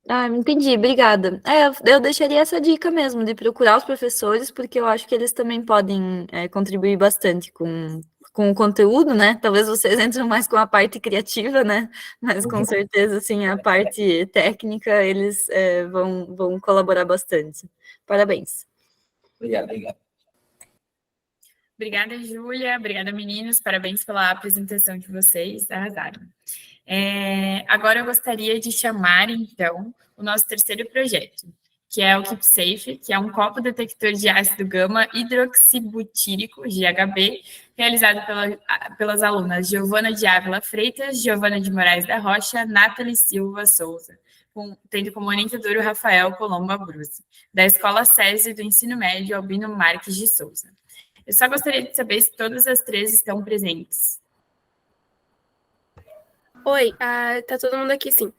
Ah, entendi, obrigada. Eu deixaria essa dica mesmo, de procurar os professores, porque eu acho que eles também podem contribuir bastante com o conteúdo, né? Talvez vocês entrem mais com a parte criativa, né? Mas com certeza, assim, a parte técnica, eles vão colaborar bastante. Parabéns. Obrigado, obrigado. Obrigada, Júlia. Obrigada, meninos. Parabéns pela apresentação de vocês. Arrasaram. Agora eu gostaria de chamar, então, o nosso terceiro projeto, que é o Keep Safe, que é um copo detector de ácido gama hidroxibutírico, GHB, realizado pelas alunas Giovana de Ávila Freitas, Giovana de Moraes da Rocha, Nathalie Silva Souza, tendo como orientador o Rafael Colombo Abruzzi, da Escola SESI do Ensino Médio Albino Marques de Souza. Eu só gostaria de saber se todas as três estão presentes. Oi, tá todo mundo aqui, sim.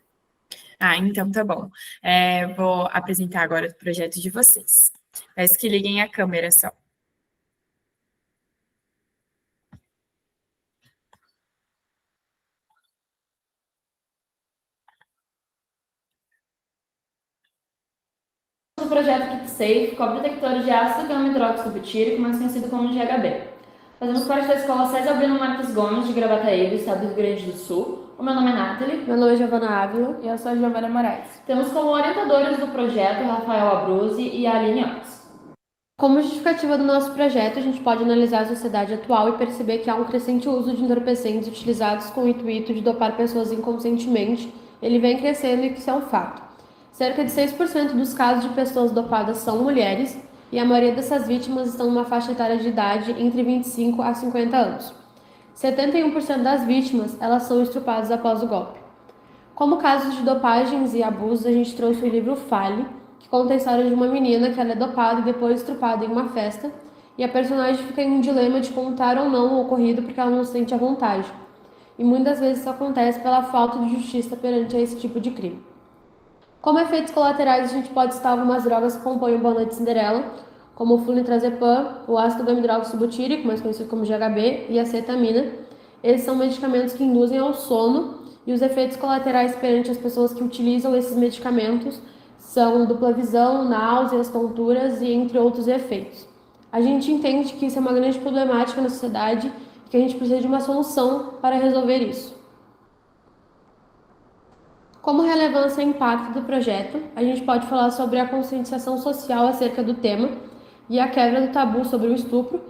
Então tá bom. Vou apresentar agora o projeto de vocês. Peço que liguem a câmera só. O projeto Keep Safe, cobre detectores de ácido gama hidroxibutírico, mais conhecido como GHB. Fazemos parte da Escola César Albino Marques Gomes, de Gravataí, do estado do Rio Grande do Sul. O meu nome é Nathalie. Meu nome é Giovana Ávila. E eu sou a Giovana Moraes. Temos como orientadores do projeto Rafael Abruzzi e a Aline Otis. Como justificativa do nosso projeto, a gente pode analisar a sociedade atual e perceber que há um crescente uso de entorpecentes utilizados com o intuito de dopar pessoas inconscientemente. Ele vem crescendo e isso é um fato. Cerca de 6% dos casos de pessoas dopadas são mulheres, e a maioria dessas vítimas estão numa faixa etária de idade entre 25 a 50 anos. 71% das vítimas, elas são estrupadas após o golpe. Como casos de dopagens e abusos, a gente trouxe o livro Fale, que conta a história de uma menina que ela é dopada e depois estrupada em uma festa, e a personagem fica em um dilema de contar ou não o ocorrido porque ela não sente a vontade. E muitas vezes isso acontece pela falta de justiça perante a esse tipo de crime. Como efeitos colaterais, a gente pode citar algumas drogas que compõem o Boa Noite Cinderela, como o flunitrazepam, o ácido gama hidroxibutírico, mais conhecido como GHB, e a cetamina. Esses são medicamentos que induzem ao sono, e os efeitos colaterais perante as pessoas que utilizam esses medicamentos são dupla visão, náuseas, tonturas e entre outros efeitos. A gente entende que isso é uma grande problemática na sociedade e que a gente precisa de uma solução para resolver isso. Como relevância e impacto do projeto, a gente pode falar sobre a conscientização social acerca do tema e a quebra do tabu sobre o estupro.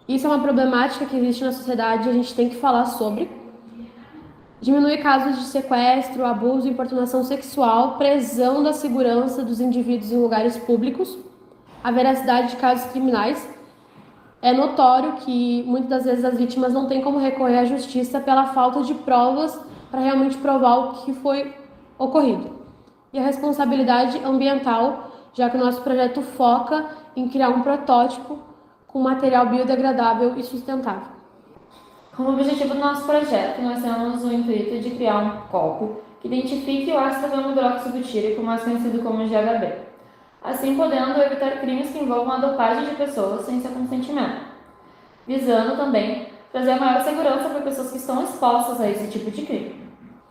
Isso é uma problemática que existe na sociedade e a gente tem que falar sobre. Diminuir casos de sequestro, abuso e importunação sexual, presão da segurança dos indivíduos em lugares públicos, a veracidade de casos criminais. É notório que muitas das vezes as vítimas não têm como recorrer à justiça pela falta de provas para realmente provar o que foi ocorrido. E a responsabilidade ambiental, já que o nosso projeto foca em criar um protótipo com material biodegradável e sustentável. Como objetivo do nosso projeto, nós temos o intuito de criar um copo que identifique o ácido gama hidroxibutírico, mais conhecido como GHB, assim podendo evitar crimes que envolvam a dopagem de pessoas sem seu consentimento, visando também trazer maior segurança para pessoas que estão expostas a esse tipo de crime.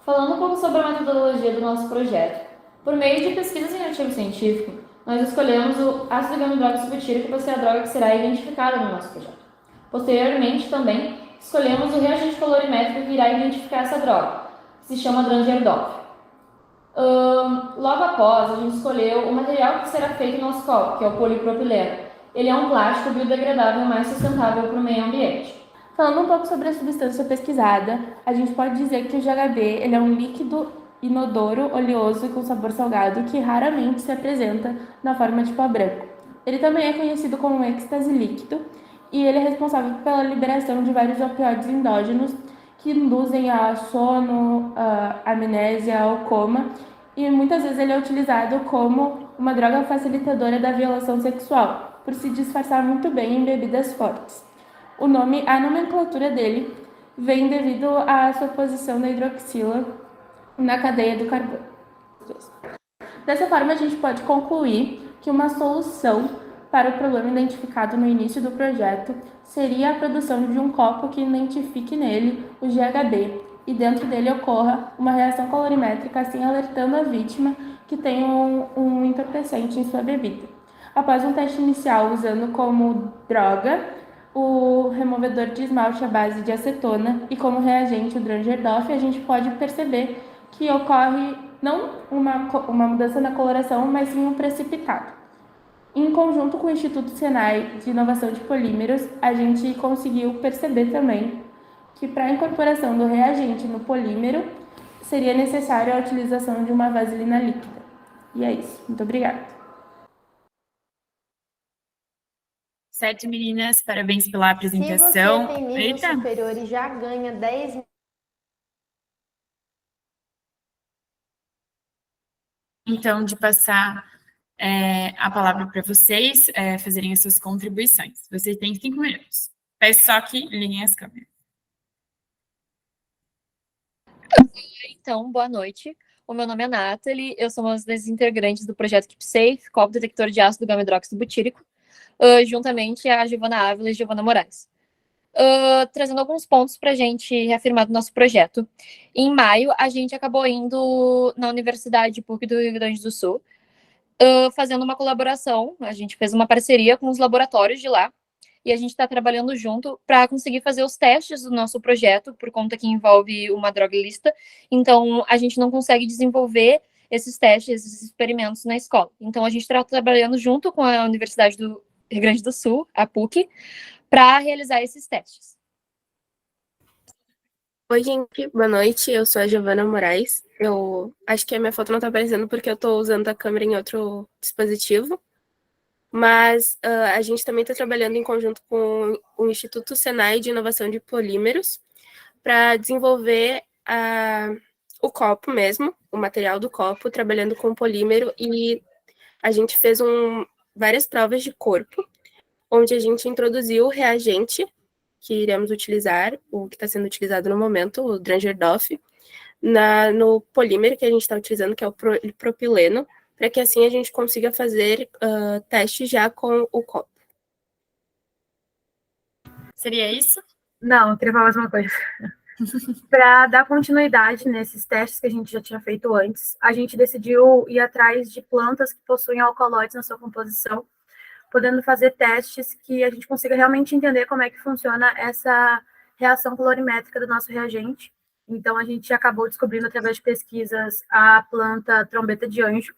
Falando um pouco sobre a metodologia do nosso projeto, por meio de pesquisas em artigo científico, nós escolhemos o ácido gama hidroxibutírico para ser a droga que será identificada no nosso projeto. Posteriormente, também, escolhemos o reagente colorimétrico que irá identificar essa droga, que se chama Dranger-Dopf. Logo após, a gente escolheu o material que será feito no nosso copo, que é o polipropileno. Ele é um plástico biodegradável mais sustentável para o meio ambiente. Falando um pouco sobre a substância pesquisada, a gente pode dizer que o GHB ele é um líquido inodoro, oleoso e com sabor salgado que raramente se apresenta na forma de pó branco. Ele também é conhecido como um êxtase líquido e ele é responsável pela liberação de vários opioides endógenos que induzem a sono, a amnésia, ao coma, e muitas vezes ele é utilizado como uma droga facilitadora da violação sexual, por se disfarçar muito bem em bebidas fortes. A nomenclatura dele vem devido à sua posição da hidroxila na cadeia do carbono. Dessa forma, a gente pode concluir que uma solução para o problema identificado no início do projeto seria a produção de um copo que identifique nele o GHB e dentro dele ocorra uma reação colorimétrica, assim alertando a vítima que tem um entorpecente em sua bebida. Após um teste inicial usando como droga o removedor de esmalte à base de acetona e como reagente o Drangerdorff, a gente pode perceber que ocorre não uma mudança na coloração, mas sim um precipitado. Em conjunto com o Instituto Senai de Inovação de Polímeros, a gente conseguiu perceber também que para a incorporação do reagente no polímero seria necessária a utilização de uma vaselina líquida. E é isso. Muito obrigada. Certo, meninas, parabéns pela Se apresentação. você tem nível superior e já ganha 10. Então, de passar a palavra para vocês fazerem as suas contribuições. Vocês têm 5 minutos. Peço só que liguem as câmeras. Então, boa noite. O meu nome é Nathalie, eu sou uma das integrantes do projeto KeepSafe, copo detector de ácido gama-hidróxido butírico, juntamente a Giovana Ávila e Giovana Moraes. Trazendo alguns pontos para a gente reafirmar do nosso projeto. Em maio, a gente acabou indo na Universidade PUC do Rio Grande do Sul, fazendo uma colaboração. A gente fez uma parceria com os laboratórios de lá, e a gente está trabalhando junto para conseguir fazer os testes do nosso projeto, por conta que envolve uma droga ilícita. Então, a gente não consegue desenvolver esses testes, esses experimentos na escola. Então, a gente está trabalhando junto com a Universidade do Rio Grande do Sul, a PUC, para realizar esses testes. Oi, gente, boa noite. Eu sou a Giovana Moraes. Eu acho que a minha foto não está aparecendo porque eu estou usando a câmera em outro dispositivo. Mas a gente também está trabalhando em conjunto com o Instituto Senai de Inovação de Polímeros para desenvolver o copo mesmo, o material do copo, trabalhando com polímero, e a gente fez várias provas de corpo, onde a gente introduziu o reagente que iremos utilizar, o que está sendo utilizado no momento, o Drangerdorff, no polímero que a gente está utilizando, que é o propileno, para que assim a gente consiga fazer testes já com o copo. Seria isso? Não, eu queria falar mais uma coisa. Para dar continuidade nesses testes que a gente já tinha feito antes, a gente decidiu ir atrás de plantas que possuem alcaloides na sua composição, podendo fazer testes que a gente consiga realmente entender como é que funciona essa reação colorimétrica do nosso reagente. Então, a gente acabou descobrindo, através de pesquisas, a planta trombeta de anjo,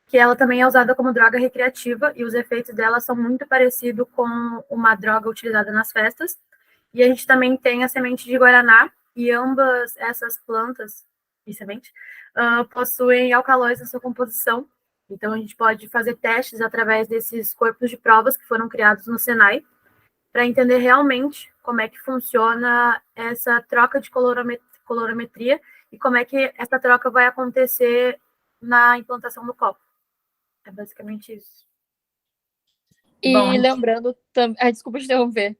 que ela também é usada como droga recreativa, e os efeitos dela são muito parecidos com uma droga utilizada nas festas. E a gente também tem a semente de guaraná, e ambas essas plantas e sementes possuem alcaloides na sua composição. Então, a gente pode fazer testes através desses corpos de provas que foram criados no Senai, para entender realmente como é que funciona essa troca de colorimetria e como é que essa troca vai acontecer na implantação do copo. É basicamente isso. E lembrando também... desculpa te interromper.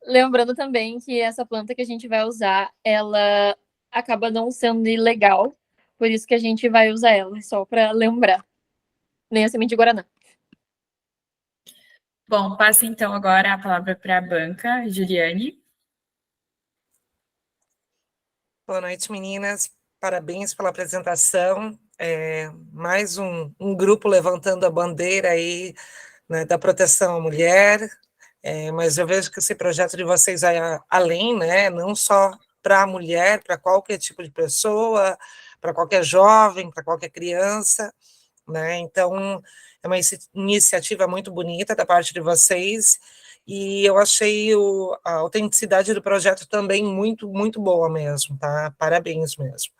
Lembrando também que essa planta que a gente vai usar, ela acaba não sendo ilegal, por isso que a gente vai usar ela, só para lembrar. Nem a semente de guaraná. Bom, passo então agora a palavra para a banca, Juliane. Boa noite, meninas. Parabéns pela apresentação. Mais um grupo levantando a bandeira aí, né, da proteção à mulher. Mas eu vejo que esse projeto de vocês vai além, né? Não só para a mulher, para qualquer tipo de pessoa, para qualquer jovem, para qualquer criança, né? Então, é uma iniciativa muito bonita da parte de vocês, e eu achei a autenticidade do projeto também muito, muito boa mesmo, tá? Parabéns mesmo.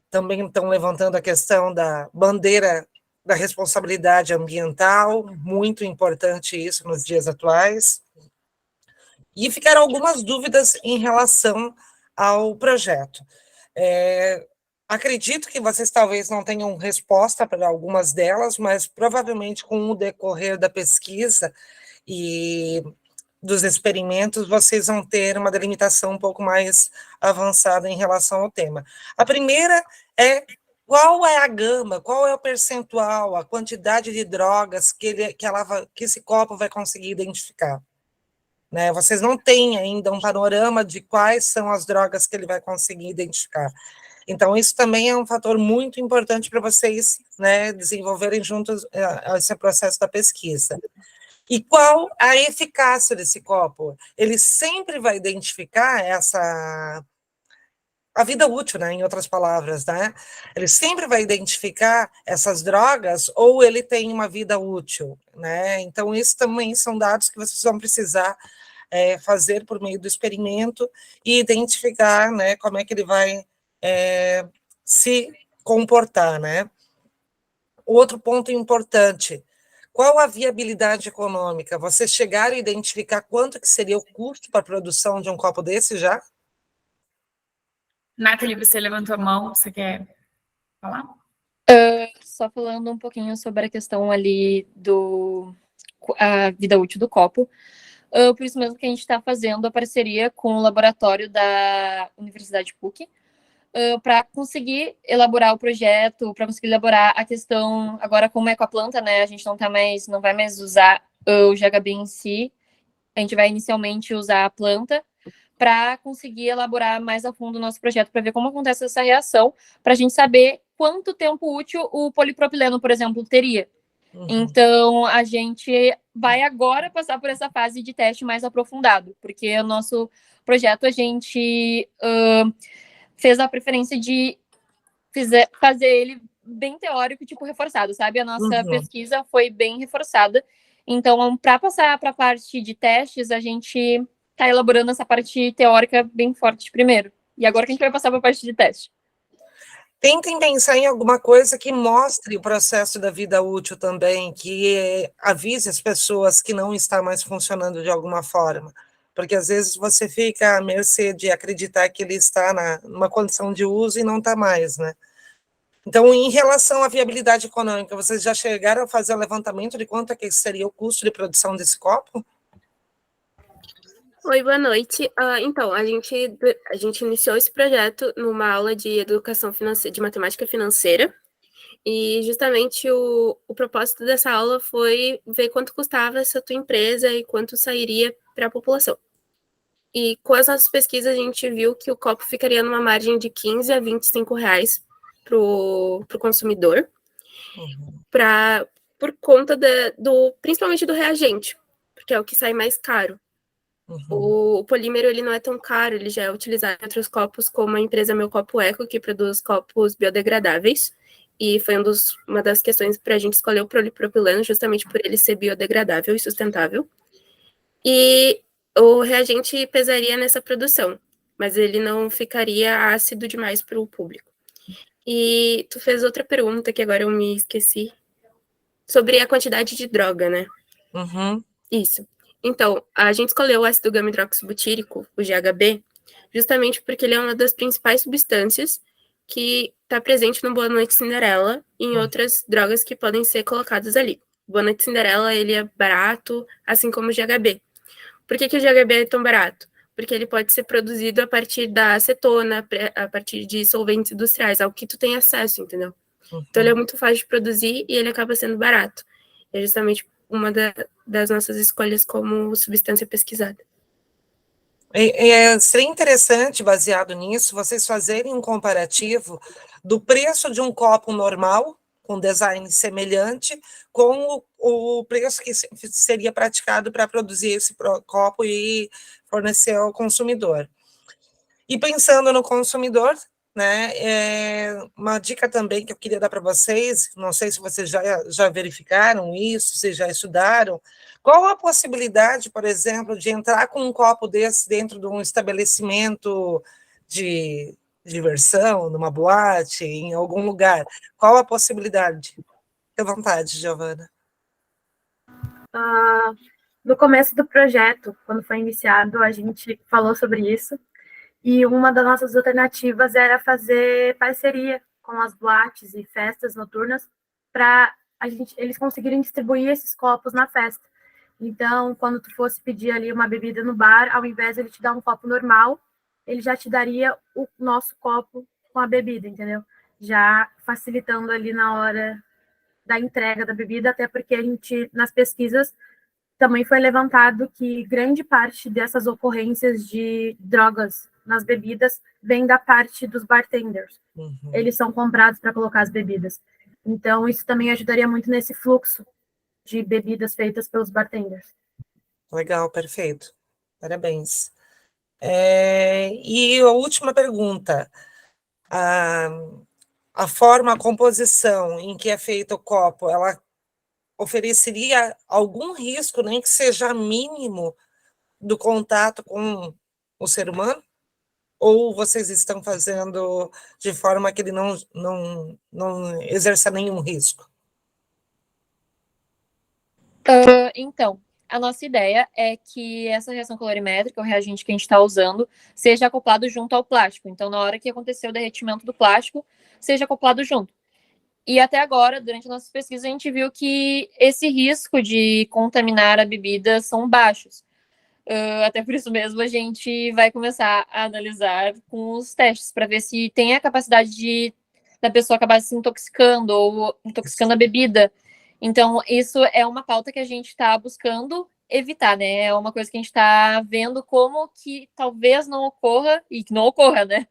Também estão levantando a questão da bandeira da responsabilidade ambiental, muito importante isso nos dias atuais. E ficaram algumas dúvidas em relação ao projeto. Acredito que vocês talvez não tenham resposta para algumas delas, mas provavelmente com o decorrer da pesquisa e dos experimentos, vocês vão ter uma delimitação um pouco mais avançada em relação ao tema. A primeira é qual é a gama, qual é o percentual, a quantidade de drogas que esse copo vai conseguir identificar. Né? Vocês não têm ainda um panorama de quais são as drogas que ele vai conseguir identificar. Então, isso também é um fator muito importante para vocês, né, desenvolverem juntos esse processo da pesquisa. E qual a eficácia desse copo? Ele sempre vai identificar a vida útil, né, em outras palavras, né? Ele sempre vai identificar essas drogas ou ele tem uma vida útil, né? Então, isso também são dados que vocês vão precisar fazer por meio do experimento e identificar, né, como é que ele vai se comportar, né? Outro ponto importante, qual a viabilidade econômica? Vocês chegaram a identificar quanto que seria o custo para a produção de um copo desse já? Nathalie, você levantou a mão, você quer falar? Só falando um pouquinho sobre a questão ali a vida útil do copo. Por isso mesmo que a gente está fazendo a parceria com o laboratório da Universidade PUC, para conseguir elaborar o projeto, para conseguir elaborar a questão, agora como é com a planta, né, a gente não vai mais usar o GHB em si, a gente vai inicialmente usar a planta, para conseguir elaborar mais a fundo o nosso projeto, para ver como acontece essa reação, para a gente saber quanto tempo útil o polipropileno, por exemplo, teria. Então, a gente vai agora passar por essa fase de teste mais aprofundado, porque o nosso projeto, a gente fez a preferência de fazer ele bem teórico, tipo reforçado, sabe? A nossa pesquisa foi bem reforçada. Então, para passar para a parte de testes, a gente está elaborando essa parte teórica bem forte primeiro. E agora que a gente vai passar para a parte de teste. Tentem pensar em alguma coisa que mostre o processo da vida útil também, que avise as pessoas que não está mais funcionando de alguma forma. Porque às vezes você fica à mercê de acreditar que ele está numa condição de uso e não está mais, né? Então, em relação à viabilidade econômica, vocês já chegaram a fazer o levantamento de quanto é que seria o custo de produção desse copo? Oi, boa noite. Então, a gente iniciou esse projeto numa aula de educação financeira, de matemática financeira, e justamente o propósito dessa aula foi ver quanto custava essa tua empresa e quanto sairia para a população. E com as nossas pesquisas, a gente viu que o copo ficaria numa margem de 15 a 25 reais para o consumidor, por conta principalmente do reagente, porque é o que sai mais caro. O polímero, ele não é tão caro, ele já é utilizado em outros copos, como a empresa Meu Copo Eco, que produz copos biodegradáveis, e foi uma das questões para a gente escolher o polipropileno, justamente por ele ser biodegradável e sustentável. E o reagente pesaria nessa produção, mas ele não ficaria ácido demais para o público. E tu fez outra pergunta, que agora eu me esqueci, sobre a quantidade de droga, né? Isso. Então, a gente escolheu o ácido gama-hidroxibutírico, o GHB, justamente porque ele é uma das principais substâncias que está presente no Boa Noite Cinderela e em outras drogas que podem ser colocadas ali. O Boa Noite Cinderela, ele é barato, assim como o GHB. Por que o GHB é tão barato? Porque ele pode ser produzido a partir da acetona, a partir de solventes industriais, ao que tu tem acesso, entendeu? Então, ele é muito fácil de produzir e ele acaba sendo barato. É justamente uma das nossas escolhas como substância pesquisada. Seria interessante, baseado nisso, vocês fazerem um comparativo do preço de um copo normal, com design semelhante, com o preço que seria praticado para produzir esse copo e fornecer ao consumidor. E pensando no consumidor, né, uma dica também que eu queria dar para vocês, não sei se vocês já verificaram isso, se já estudaram, qual a possibilidade, por exemplo, de entrar com um copo desse dentro de um estabelecimento de diversão, numa boate, em algum lugar? Qual a possibilidade? Fique à vontade, Giovana. No começo do projeto, quando foi iniciado, a gente falou sobre isso, e uma das nossas alternativas era fazer parceria com as boates e festas noturnas para eles conseguirem distribuir esses copos na festa. Então, quando tu fosse pedir ali uma bebida no bar, ao invés de ele te dar um copo normal, ele já te daria o nosso copo com a bebida, entendeu? já facilitando ali na hora da entrega da bebida, até porque a gente, nas pesquisas, também foi levantado que grande parte dessas ocorrências de drogas nas bebidas vem da parte dos bartenders. Eles são comprados para colocar as bebidas. Então, isso também ajudaria muito nesse fluxo de bebidas feitas pelos bartenders. Legal, perfeito. Parabéns. E a última pergunta. A forma, a composição em que é feito o copo, ela ofereceria algum risco, nem que seja mínimo, do contato com o ser humano? Ou vocês estão fazendo de forma que ele não exerça nenhum risco? Então, a nossa ideia é que essa reação colorimétrica, o reagente que a gente está usando, seja acoplado junto ao plástico. Então, na hora que acontecer o derretimento do plástico, seja acoplado junto. E até agora, durante a nossa pesquisa, a gente viu que esse risco de contaminar a bebida são baixos. Até por isso mesmo, a gente vai começar a analisar com os testes, para ver se tem a capacidade da pessoa acabar se intoxicando ou intoxicando a bebida. Então, isso é uma pauta que a gente está buscando evitar, né? É uma coisa que a gente está vendo como que talvez não ocorra, e que não ocorra, né?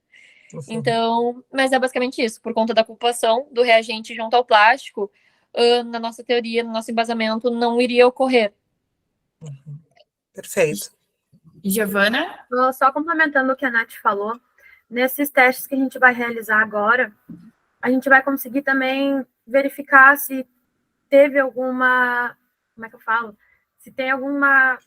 Então, mas é basicamente isso, por conta da ocupação do reagente junto ao plástico, na nossa teoria, no nosso embasamento, não iria ocorrer. Perfeito. Giovana? Só complementando o que a Nath falou, nesses testes que a gente vai realizar agora, a gente vai conseguir também verificar se teve alguma, como é que eu falo? Se tem alguma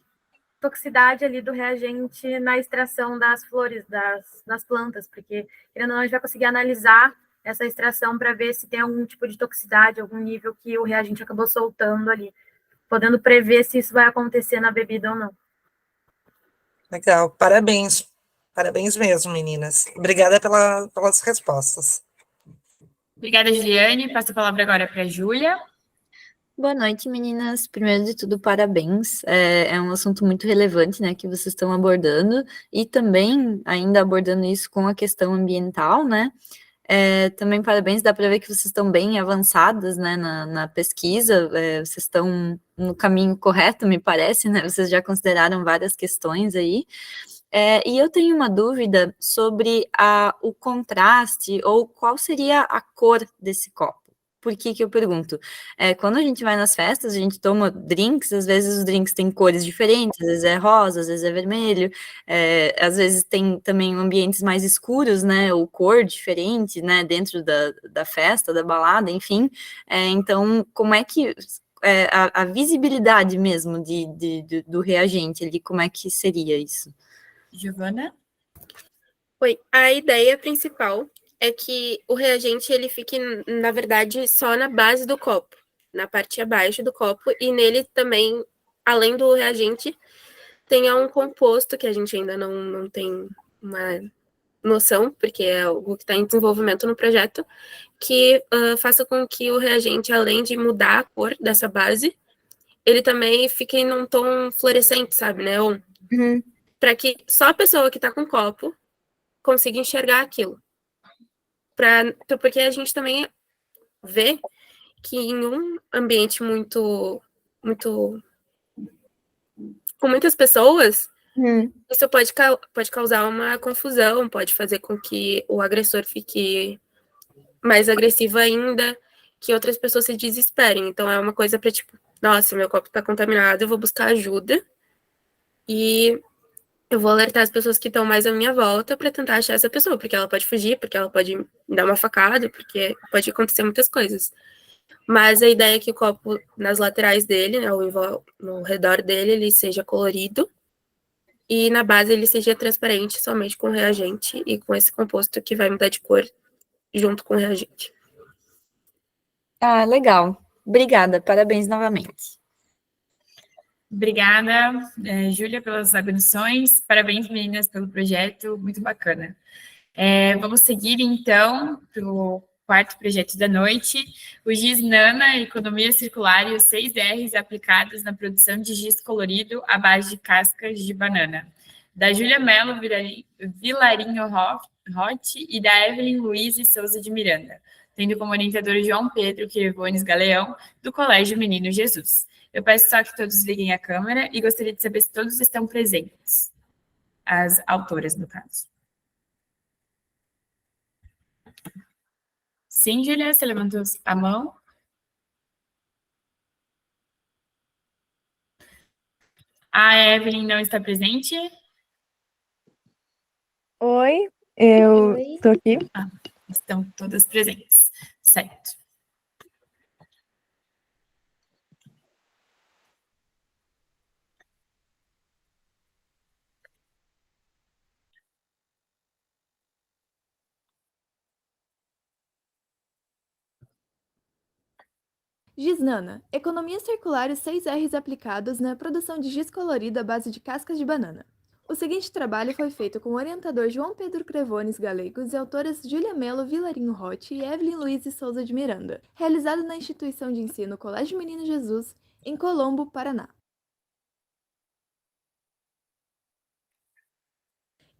toxicidade ali do reagente na extração das flores, das plantas, porque, querendo ou não, a gente vai conseguir analisar essa extração para ver se tem algum tipo de toxicidade, algum nível que o reagente acabou soltando ali, podendo prever se isso vai acontecer na bebida ou não. Legal, parabéns. Parabéns mesmo, meninas. Obrigada pelas respostas. Obrigada, Juliane. Passo a palavra agora para a Júlia. Boa noite, meninas. Primeiro de tudo, parabéns. É um assunto muito relevante, né, que vocês estão abordando, e também ainda abordando isso com a questão ambiental, né? Também parabéns, dá para ver que vocês estão bem avançadas, né, na pesquisa, vocês estão no caminho correto, me parece, né? Vocês já consideraram várias questões aí. E eu tenho uma dúvida sobre o contraste, ou qual seria a cor desse copo. Por que eu pergunto? Quando a gente vai nas festas, a gente toma drinks, às vezes os drinks têm cores diferentes, às vezes é rosa, às vezes é vermelho, às vezes tem também ambientes mais escuros, né, ou cor diferente, né, dentro da festa, da balada, enfim. Então, como é que a visibilidade mesmo do reagente ali, como é que seria isso? Giovana? Oi, a ideia principal é que o reagente ele fique, na verdade, só na base do copo, na parte abaixo do copo, e nele também, além do reagente, tenha um composto que a gente ainda não tem uma noção, porque é algo que está em desenvolvimento no projeto, que faça com que o reagente, além de mudar a cor dessa base, ele também fique num tom fluorescente, sabe, né? Para que só a pessoa que está com o copo consiga enxergar aquilo. Porque a gente também vê que em um ambiente com muitas pessoas, isso pode causar uma confusão, pode fazer com que o agressor fique mais agressivo ainda, que outras pessoas se desesperem. Então é uma coisa para tipo, nossa, meu copo está contaminado, eu vou buscar ajuda e eu vou alertar as pessoas que estão mais à minha volta para tentar achar essa pessoa, porque ela pode fugir, porque ela pode me dar uma facada, porque pode acontecer muitas coisas. Mas a ideia é que o copo, nas laterais dele, né, no redor dele, ele seja colorido, e na base ele seja transparente somente com o reagente e com esse composto que vai mudar de cor junto com o reagente. Ah, legal. Obrigada, parabéns novamente. Obrigada, Júlia, pelas atenções. Parabéns, meninas, pelo projeto, muito bacana. Vamos seguir, então, para o quarto projeto da noite, o GIS Nana, Economia Circular e os 6 R's aplicados na produção de giz colorido à base de cascas de banana. Da Júlia Mello Vilarinho Rotti e da Evelyn Luiz Souza de Miranda, tendo como orientador João Pedro Quirvones Galeão, do Colégio Menino Jesus. Eu peço só que todos liguem a câmera e gostaria de saber se todos estão presentes. As autoras, no caso. Sim, Júlia, você levantou a mão? A Evelyn não está presente? Oi, eu estou aqui. Estão todas presentes. Certo. Gisnana, economia circular e 6 R's aplicados na produção de giz colorido à base de cascas de banana. O seguinte trabalho foi feito com o orientador João Pedro Crevones Galegos e autoras Júlia Melo Vilarinho Rotti e Evelyn Luiz Souza de Miranda, realizado na instituição de ensino Colégio Menino Jesus, em Colombo, Paraná.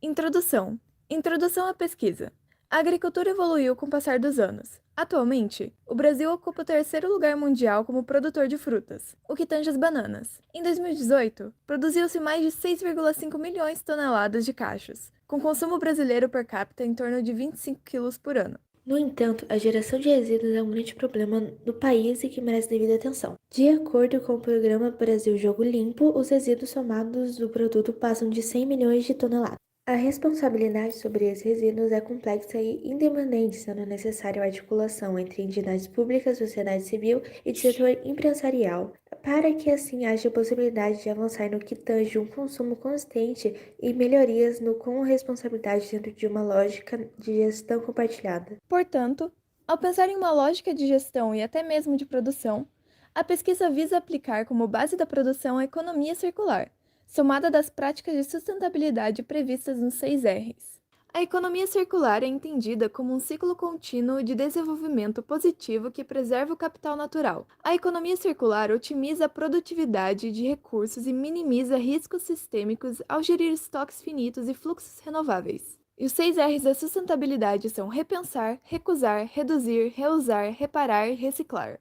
Introdução. Introdução à pesquisa. A agricultura evoluiu com o passar dos anos. Atualmente, o Brasil ocupa o terceiro lugar mundial como produtor de frutas, o que tange as bananas. Em 2018, produziu-se mais de 6,5 milhões de toneladas de cachos, com consumo brasileiro per capita em torno de 25 quilos por ano. No entanto, a geração de resíduos é um grande problema no país e que merece devida atenção. De acordo com o programa Brasil Jogo Limpo, os resíduos somados do produto passam de 100 milhões de toneladas. A responsabilidade sobre esses resíduos é complexa e independente, sendo necessária a articulação entre entidades públicas, sociedade civil e do setor empresarial, para que assim haja possibilidade de avançar no que tange um consumo consistente e melhorias no com responsabilidade dentro de uma lógica de gestão compartilhada. Portanto, ao pensar em uma lógica de gestão e até mesmo de produção, a pesquisa visa aplicar como base da produção a economia circular, somada das práticas de sustentabilidade previstas nos 6 R's. A economia circular é entendida como um ciclo contínuo de desenvolvimento positivo que preserva o capital natural. A economia circular otimiza a produtividade de recursos e minimiza riscos sistêmicos ao gerir estoques finitos e fluxos renováveis. E os 6 R's da sustentabilidade são repensar, recusar, reduzir, reusar, reparar e reciclar.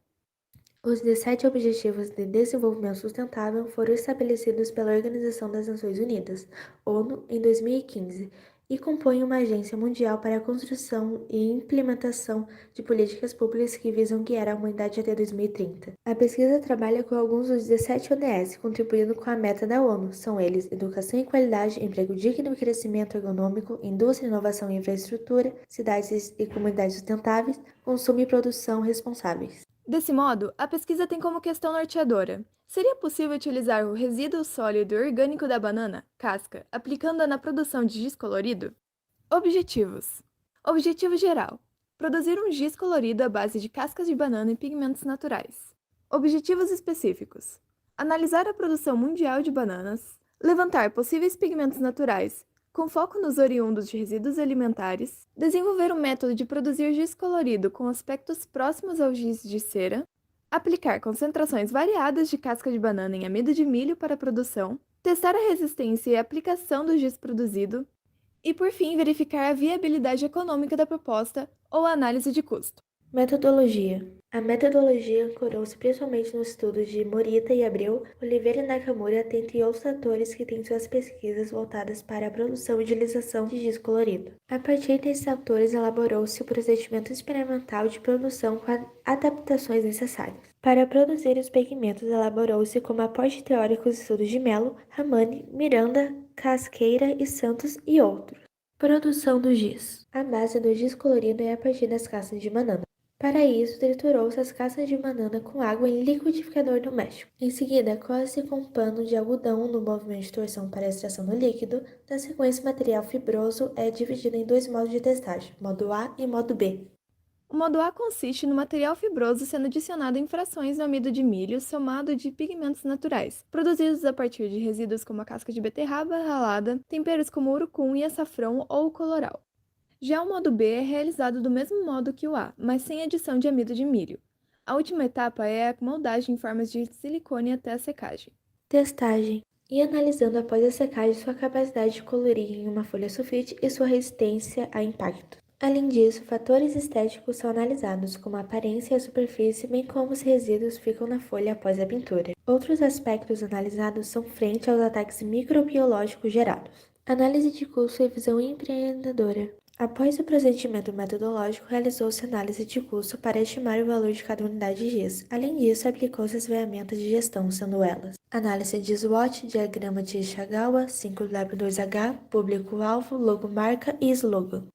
Os 17 Objetivos de Desenvolvimento Sustentável foram estabelecidos pela Organização das Nações Unidas, ONU, em 2015, e compõem uma agência mundial para a construção e implementação de políticas públicas que visam guiar a humanidade até 2030. A pesquisa trabalha com alguns dos 17 ODS, contribuindo com a meta da ONU. São eles educação e qualidade, emprego digno e crescimento ergonômico, indústria, inovação e infraestrutura, cidades e comunidades sustentáveis, consumo e produção responsáveis. Desse modo, a pesquisa tem como questão norteadora: seria possível utilizar o resíduo sólido e orgânico da banana, casca, aplicando-a na produção de giz colorido? Objetivos. Objetivo geral: produzir um giz colorido à base de cascas de banana e pigmentos naturais. Objetivos específicos: analisar a produção mundial de bananas, levantar possíveis pigmentos naturais, com foco nos oriundos de resíduos alimentares, desenvolver um método de produzir giz colorido com aspectos próximos ao giz de cera, aplicar concentrações variadas de casca de banana em amido de milho para a produção, testar a resistência e a aplicação do giz produzido, e, por fim, verificar a viabilidade econômica da proposta ou a análise de custo. Metodologia. A metodologia ancorou-se principalmente nos estudos de Morita e Abreu, Oliveira e Nakamura, dentre outros autores que têm suas pesquisas voltadas para a produção e utilização de giz colorido. A partir desses autores, elaborou-se o procedimento experimental de produção com as adaptações necessárias. Para produzir os pigmentos, elaborou-se como aporte teórico os estudos de Melo, Ramani, Miranda, Casqueira e Santos e outros. Produção do giz. A base do giz colorido é a partir das cascas de banana. Para isso, triturou-se as cascas de banana com água em liquidificador doméstico. Em seguida, coze-se com um pano de algodão no movimento de torção para a extração do líquido. Na sequência, o material fibroso é dividido em 2 modos de testagem, modo A e modo B. O modo A consiste no material fibroso sendo adicionado em frações no amido de milho somado de pigmentos naturais, produzidos a partir de resíduos como a casca de beterraba ralada, temperos como urucum e açafrão ou coloral. Já o modo B é realizado do mesmo modo que o A, mas sem adição de amido de milho. A última etapa é a moldagem em formas de silicone até a secagem. Testagem. e analisando após a secagem sua capacidade de colorir em uma folha sulfite e sua resistência a impacto. Além disso, fatores estéticos são analisados, como a aparência e a superfície, bem como os resíduos ficam na folha após a pintura. Outros aspectos analisados são frente aos ataques microbiológicos gerados. Análise de custo e visão empreendedora. Após o procedimento metodológico, realizou-se análise de custo para estimar o valor de cada unidade de giz. Além disso, aplicou-se as ferramentas de gestão, sendo elas: análise de SWOT, diagrama de Ishikawa, 5W2H, público-alvo, logomarca e slogan.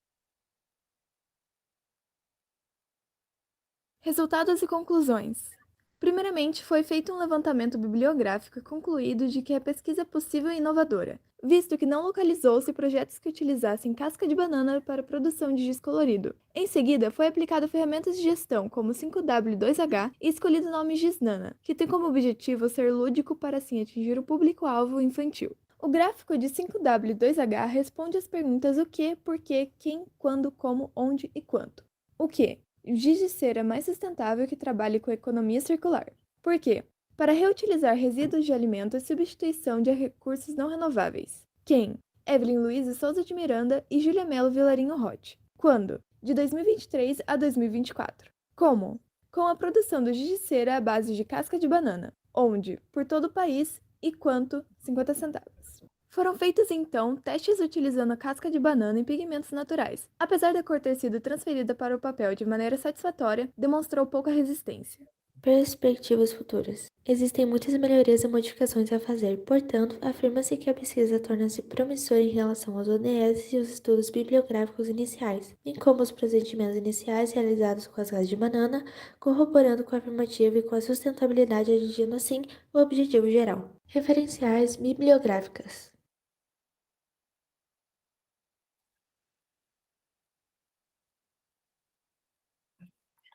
Resultados e conclusões. Primeiramente, foi feito um levantamento bibliográfico concluído de que a pesquisa é possível e inovadora, visto que não localizou-se projetos que utilizassem casca de banana para a produção de giz colorido. Em seguida, foi aplicado ferramentas de gestão como 5W2H e escolhido o nome GizNana, que tem como objetivo ser lúdico para assim atingir o público-alvo infantil. O gráfico de 5W2H responde às perguntas o que, por quê, quem, quando, como, onde e quanto. O que? Giz de cera mais sustentável que trabalhe com economia circular. Por quê? Para reutilizar resíduos de alimento e substituição de recursos não renováveis. Quem? Evelyn Luiz Souza de Miranda e Júlia Melo Vilarinho Rotti. Quando? De 2023 a 2024. Como? Com a produção do giz de cera à base de casca de banana. Onde? Por todo o país. E quanto? 50 centavos. Foram feitos, então, testes utilizando a casca de banana e pigmentos naturais. Apesar da cor ter sido transferida para o papel de maneira satisfatória, demonstrou pouca resistência. Perspectivas futuras. Existem muitas melhorias e modificações a fazer, portanto, afirma-se que a pesquisa torna-se promissora em relação aos ODS e os estudos bibliográficos iniciais, bem como os procedimentos iniciais realizados com as cascas de banana, corroborando com a afirmativa e com a sustentabilidade, atingindo assim o objetivo geral. Referenciais bibliográficas.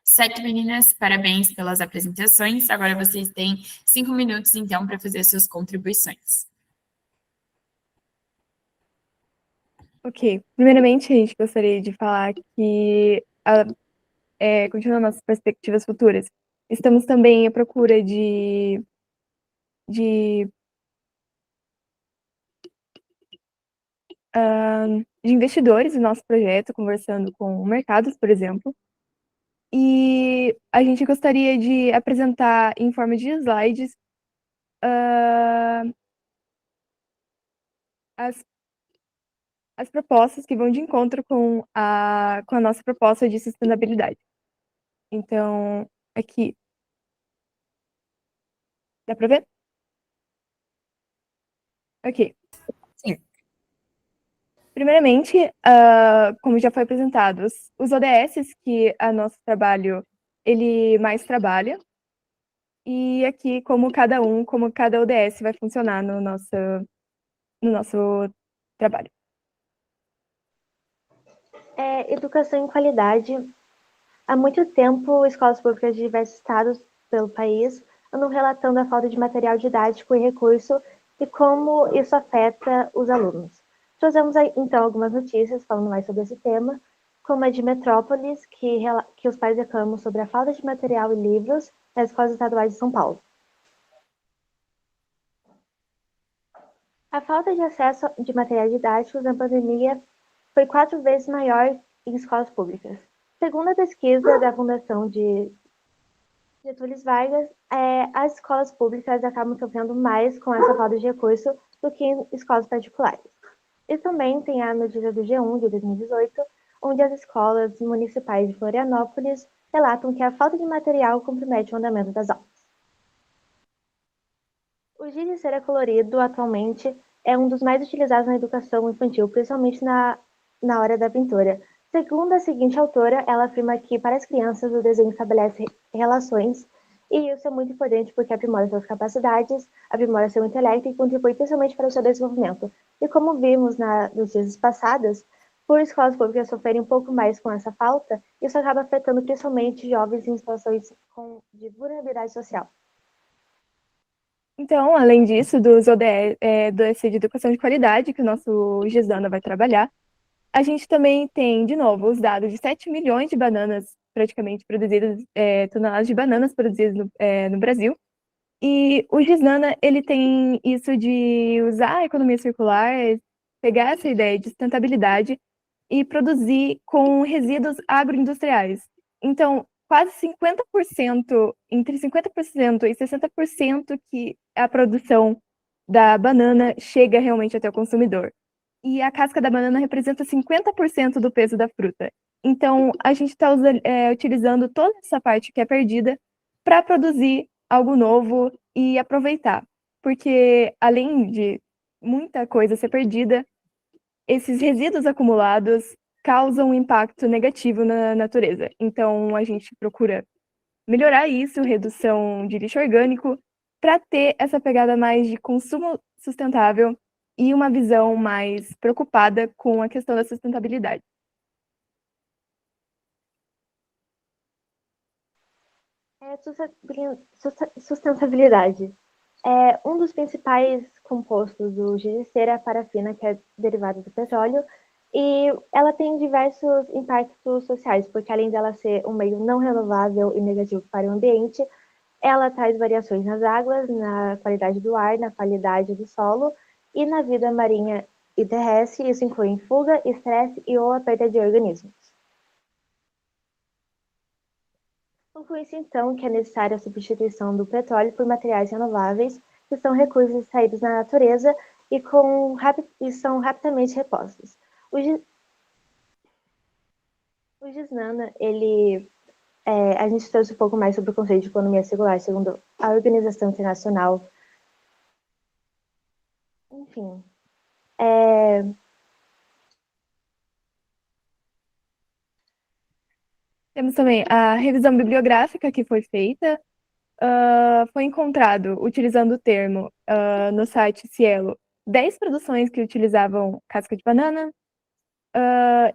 Certo, meninas, parabéns pelas apresentações. Agora vocês têm 5 minutos, então, para fazer suas contribuições. Ok. Primeiramente, a gente gostaria de falar que, continuando nossas perspectivas futuras, estamos também à procura de investidores no nosso projeto, conversando com mercados, por exemplo. E a gente gostaria de apresentar em forma de slides as propostas que vão de encontro com a nossa proposta de sustentabilidade. Então, aqui. Dá para ver? Ok. Sim. Primeiramente, como já foi apresentado, os ODS que o nosso trabalho ele mais trabalha, e aqui como cada ODS vai funcionar no nosso trabalho. Educação em qualidade. Há muito tempo, escolas públicas de diversos estados pelo país andam relatando a falta de material didático e recurso e como isso afeta os alunos. Trouxemos então algumas notícias falando mais sobre esse tema, como a de Metrópolis, que os pais reclamam sobre a falta de material e livros nas escolas estaduais de São Paulo. A falta de acesso de materiais didáticos na pandemia foi 4 vezes maior em escolas públicas. Segundo a pesquisa da Fundação de Getúlio Vargas, as escolas públicas acabam sofrendo mais com essa falta de recurso do que em escolas particulares. E também tem a notícia do G1 de 2018, onde as escolas municipais de Florianópolis relatam que a falta de material compromete o andamento das aulas. O giz de cera colorido, atualmente, é um dos mais utilizados na educação infantil, principalmente na hora da pintura. Segundo a seguinte autora, ela afirma que, para as crianças, o desenho estabelece relações, e isso é muito importante porque aprimora suas capacidades, aprimora seu intelecto e contribui principalmente para o seu desenvolvimento. E como vimos nos dias passados, por escolas públicas sofrerem um pouco mais com essa falta, isso acaba afetando principalmente jovens em situações de vulnerabilidade social. Então, além disso, dos ODS de educação de qualidade, que o nosso GizNana vai trabalhar, a gente também tem, de novo, os dados de 7 milhões de bananas praticamente produzidas, toneladas de bananas produzidas no Brasil, E o Gisnana, ele tem isso de usar a economia circular, pegar essa ideia de sustentabilidade e produzir com resíduos agroindustriais. Então, quase 50%, entre 50% e 60% que a produção da banana chega realmente até o consumidor. E a casca da banana representa 50% do peso da fruta. Então, a gente está utilizando toda essa parte que é perdida para produzir algo novo e aproveitar. Porque, além de muita coisa ser perdida, esses resíduos acumulados causam um impacto negativo na natureza. Então, a gente procura melhorar isso, redução de lixo orgânico, para ter essa pegada mais de consumo sustentável e uma visão mais preocupada com a questão da sustentabilidade. Sustentabilidade. Um dos principais compostos do giz de cera é a parafina, que é derivada do petróleo, e ela tem diversos impactos sociais, porque além dela ser um meio não renovável e negativo para o ambiente, ela traz variações nas águas, na qualidade do ar, na qualidade do solo e na vida marinha e terrestre. Isso inclui fuga, estresse e ou a perda de organismos. Conclui-se, então, que é necessária a substituição do petróleo por materiais renováveis, que são recursos extraídos na natureza e são rapidamente repostos. O Gisnana, a gente trouxe um pouco mais sobre o conceito de economia circular, segundo a Organização Internacional. Enfim, Temos também a revisão bibliográfica que foi feita. Foi encontrado, utilizando o termo no site Cielo, 10 produções que utilizavam casca de banana.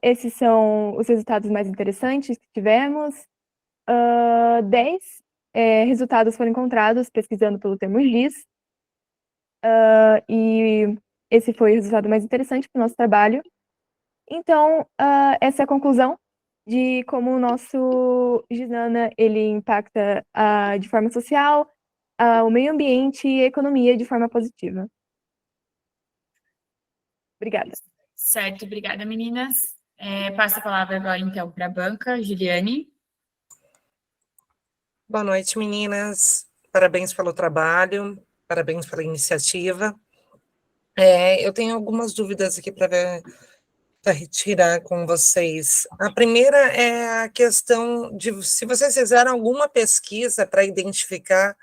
Esses são os resultados mais interessantes que tivemos. 10 resultados foram encontrados pesquisando pelo termo GIS. E esse foi o resultado mais interessante para o nosso trabalho. Então, essa é a conclusão de como o nosso Gisnana ele impacta de forma social, o meio ambiente e a economia de forma positiva. Obrigada. Certo, obrigada, meninas. Passo a palavra agora, então, para a banca. Juliane. Boa noite, meninas. Parabéns pelo trabalho, parabéns pela iniciativa. Eu tenho algumas dúvidas aqui para retirar com vocês. A primeira é a questão de se vocês fizeram alguma pesquisa para identificar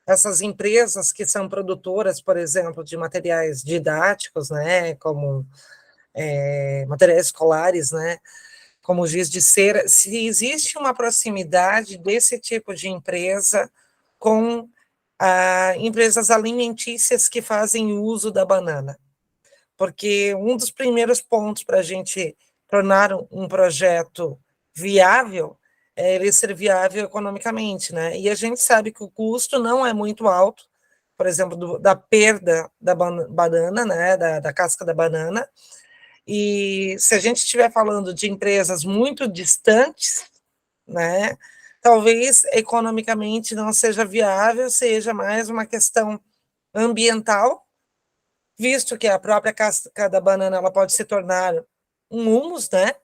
essas empresas que são produtoras, por exemplo, de materiais didáticos, né, como materiais escolares, né, como o giz de cera, se existe uma proximidade desse tipo de empresa com empresas alimentícias que fazem uso da banana. Porque um dos primeiros pontos para a gente tornar um projeto viável é ele ser viável economicamente, né? E a gente sabe que o custo não é muito alto, por exemplo, da perda da banana, né? Da casca da banana. E se a gente estiver falando de empresas muito distantes, né? Talvez economicamente não seja viável, seja mais uma questão ambiental, visto que a própria casca da banana ela pode se tornar um humus, né?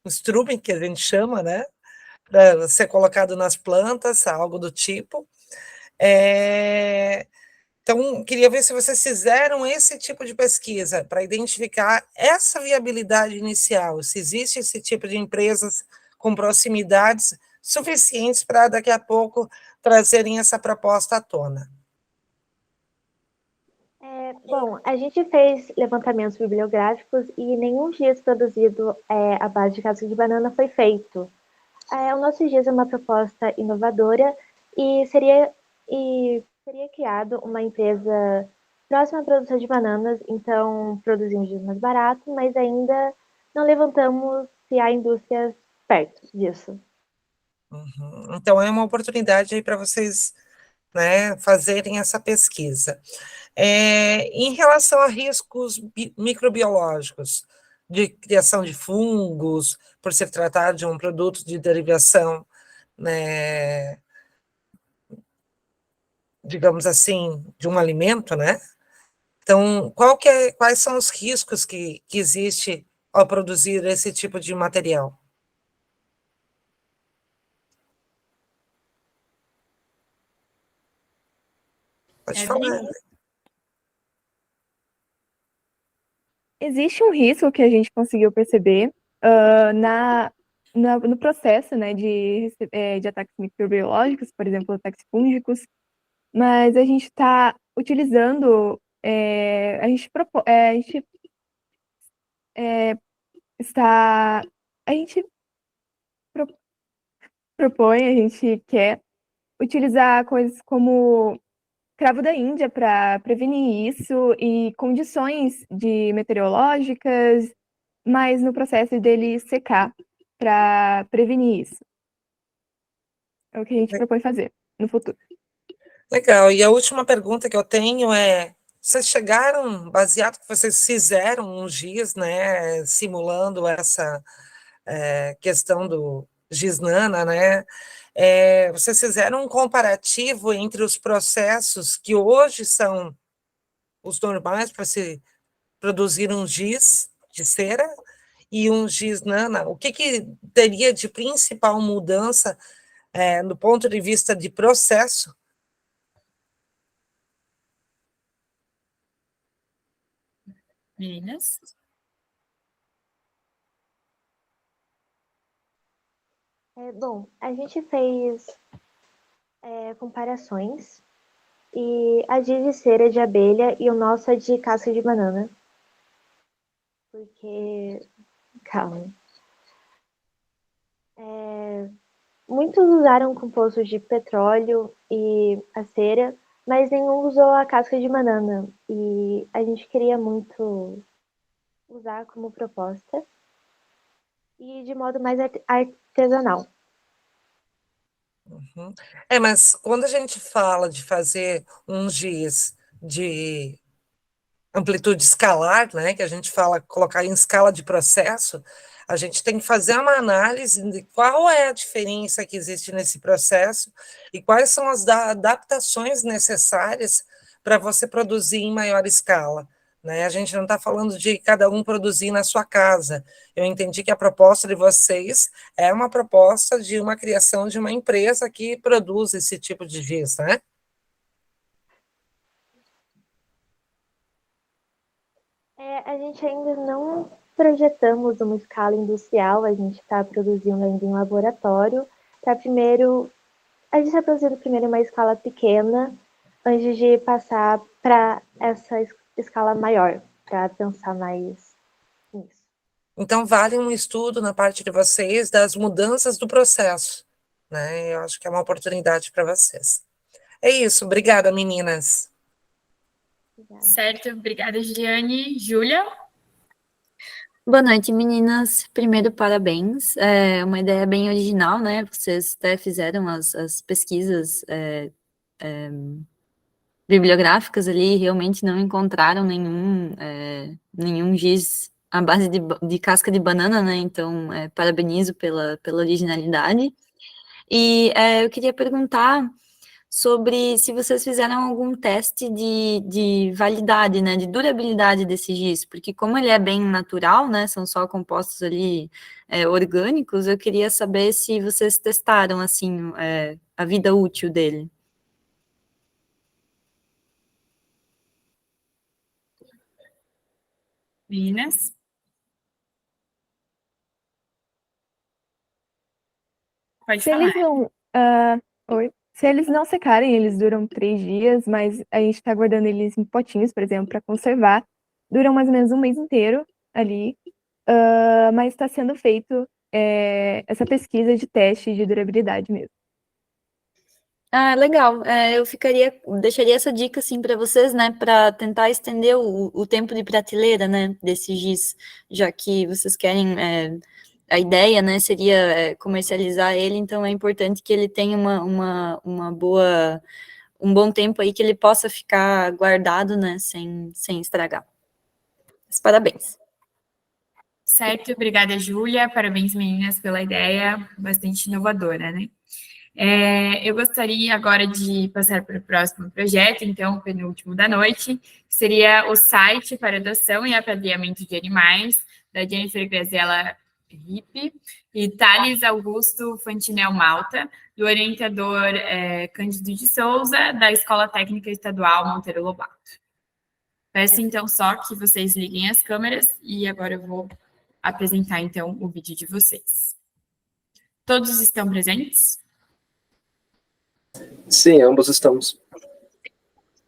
Um estrume, que a gente chama, né? Para ser colocado nas plantas, algo do tipo. Então, queria ver se vocês fizeram esse tipo de pesquisa para identificar essa viabilidade inicial, se existe esse tipo de empresas com proximidades suficientes para daqui a pouco trazerem essa proposta à tona. Bom, a gente fez levantamentos bibliográficos e nenhum giz produzido à base de casca de banana foi feito. O nosso giz é uma proposta inovadora e seria criado uma empresa próxima à produção de bananas, então produzimos giz mais barato, mas ainda não levantamos se há indústrias perto disso. Então, é uma oportunidade aí para vocês, né, fazerem essa pesquisa. Em relação a riscos microbiológicos, de criação de fungos, por se tratar de um produto de derivação, né, digamos assim, de um alimento, né? Então, quais são os riscos que existe ao produzir esse tipo de material? Pode falar. Existe um risco que a gente conseguiu perceber no processo, né, de ataques microbiológicos, por exemplo, ataques fúngicos, mas a gente está utilizando, a gente está, a gente pro- propõe, a gente quer utilizar coisas como cravo da Índia para prevenir isso e condições meteorológicas, mas no processo dele secar para prevenir isso. É o que a gente propõe fazer no futuro. Legal. E a última pergunta que eu tenho é: vocês chegaram, baseado que vocês fizeram uns giz, né, simulando essa questão do giz-nana, né? Vocês fizeram um comparativo entre os processos que hoje são os normais para se produzir um giz de cera e um giz-nana? O que teria de principal mudança do ponto de vista de processo? Meninas? Bom, a gente fez comparações e a giz de cera de abelha e o nosso é de casca de banana. Porque, calma. Muitos usaram compostos de petróleo e a cera, mas nenhum usou a casca de banana. E a gente queria muito usar como proposta e de modo mais artesanal. Uhum. Mas quando a gente fala de fazer um giz de amplitude escalar, né, que a gente fala colocar em escala de processo, a gente tem que fazer uma análise de qual é a diferença que existe nesse processo e quais são as adaptações necessárias para você produzir em maior escala, né? A gente não está falando de cada um produzir na sua casa. Eu entendi que a proposta de vocês é uma proposta de uma criação de uma empresa que produz esse tipo de giz, né? A gente ainda não projetamos uma escala industrial, a gente está produzindo ainda em laboratório. A gente está produzindo primeiro uma escala pequena, antes de passar para essa escala maior, para pensar mais nisso. Então, vale um estudo na parte de vocês das mudanças do processo, né? Eu acho que é uma oportunidade para vocês. É isso, obrigada, meninas. Certo, obrigada, Giane. Júlia? Boa noite, meninas. Primeiro, parabéns. É uma ideia bem original, né? Vocês até fizeram as pesquisas bibliográficas ali, realmente não encontraram nenhum giz à base de casca de banana, né? Então, parabenizo pela originalidade. E eu queria perguntar sobre se vocês fizeram algum teste de validade, né, de durabilidade desse giz, porque como ele é bem natural, né, são só compostos ali orgânicos, eu queria saber se vocês testaram, assim, a vida útil dele. Meninas? Pode Se falar. eles não, se eles não secarem, eles duram 3 dias, mas a gente está guardando eles em potinhos, por exemplo, para conservar. Duram mais ou menos um mês inteiro ali, mas está sendo feito essa pesquisa de teste de durabilidade mesmo. Ah, legal. Eu deixaria essa dica assim para vocês, né, para tentar estender o tempo de prateleira, né, desse giz, já que vocês querem a ideia, né, seria comercializar ele, então é importante que ele tenha uma boa, um bom tempo aí que ele possa ficar guardado, né, sem estragar. Mas parabéns. Certo, obrigada, Júlia. Parabéns, meninas, pela ideia bastante inovadora, né? Eu gostaria agora de passar para o próximo projeto, então, o penúltimo da noite, que seria o site para adoção e apadrinhamento de animais, da Jennifer Graziella Ripe e Thales Augusto Fantinel Malta, do orientador Cândido de Souza, da Escola Técnica Estadual Monteiro Lobato. Peço, então, só que vocês liguem as câmeras e agora eu vou apresentar, então, o vídeo de vocês. Todos estão presentes? Sim, ambos estamos.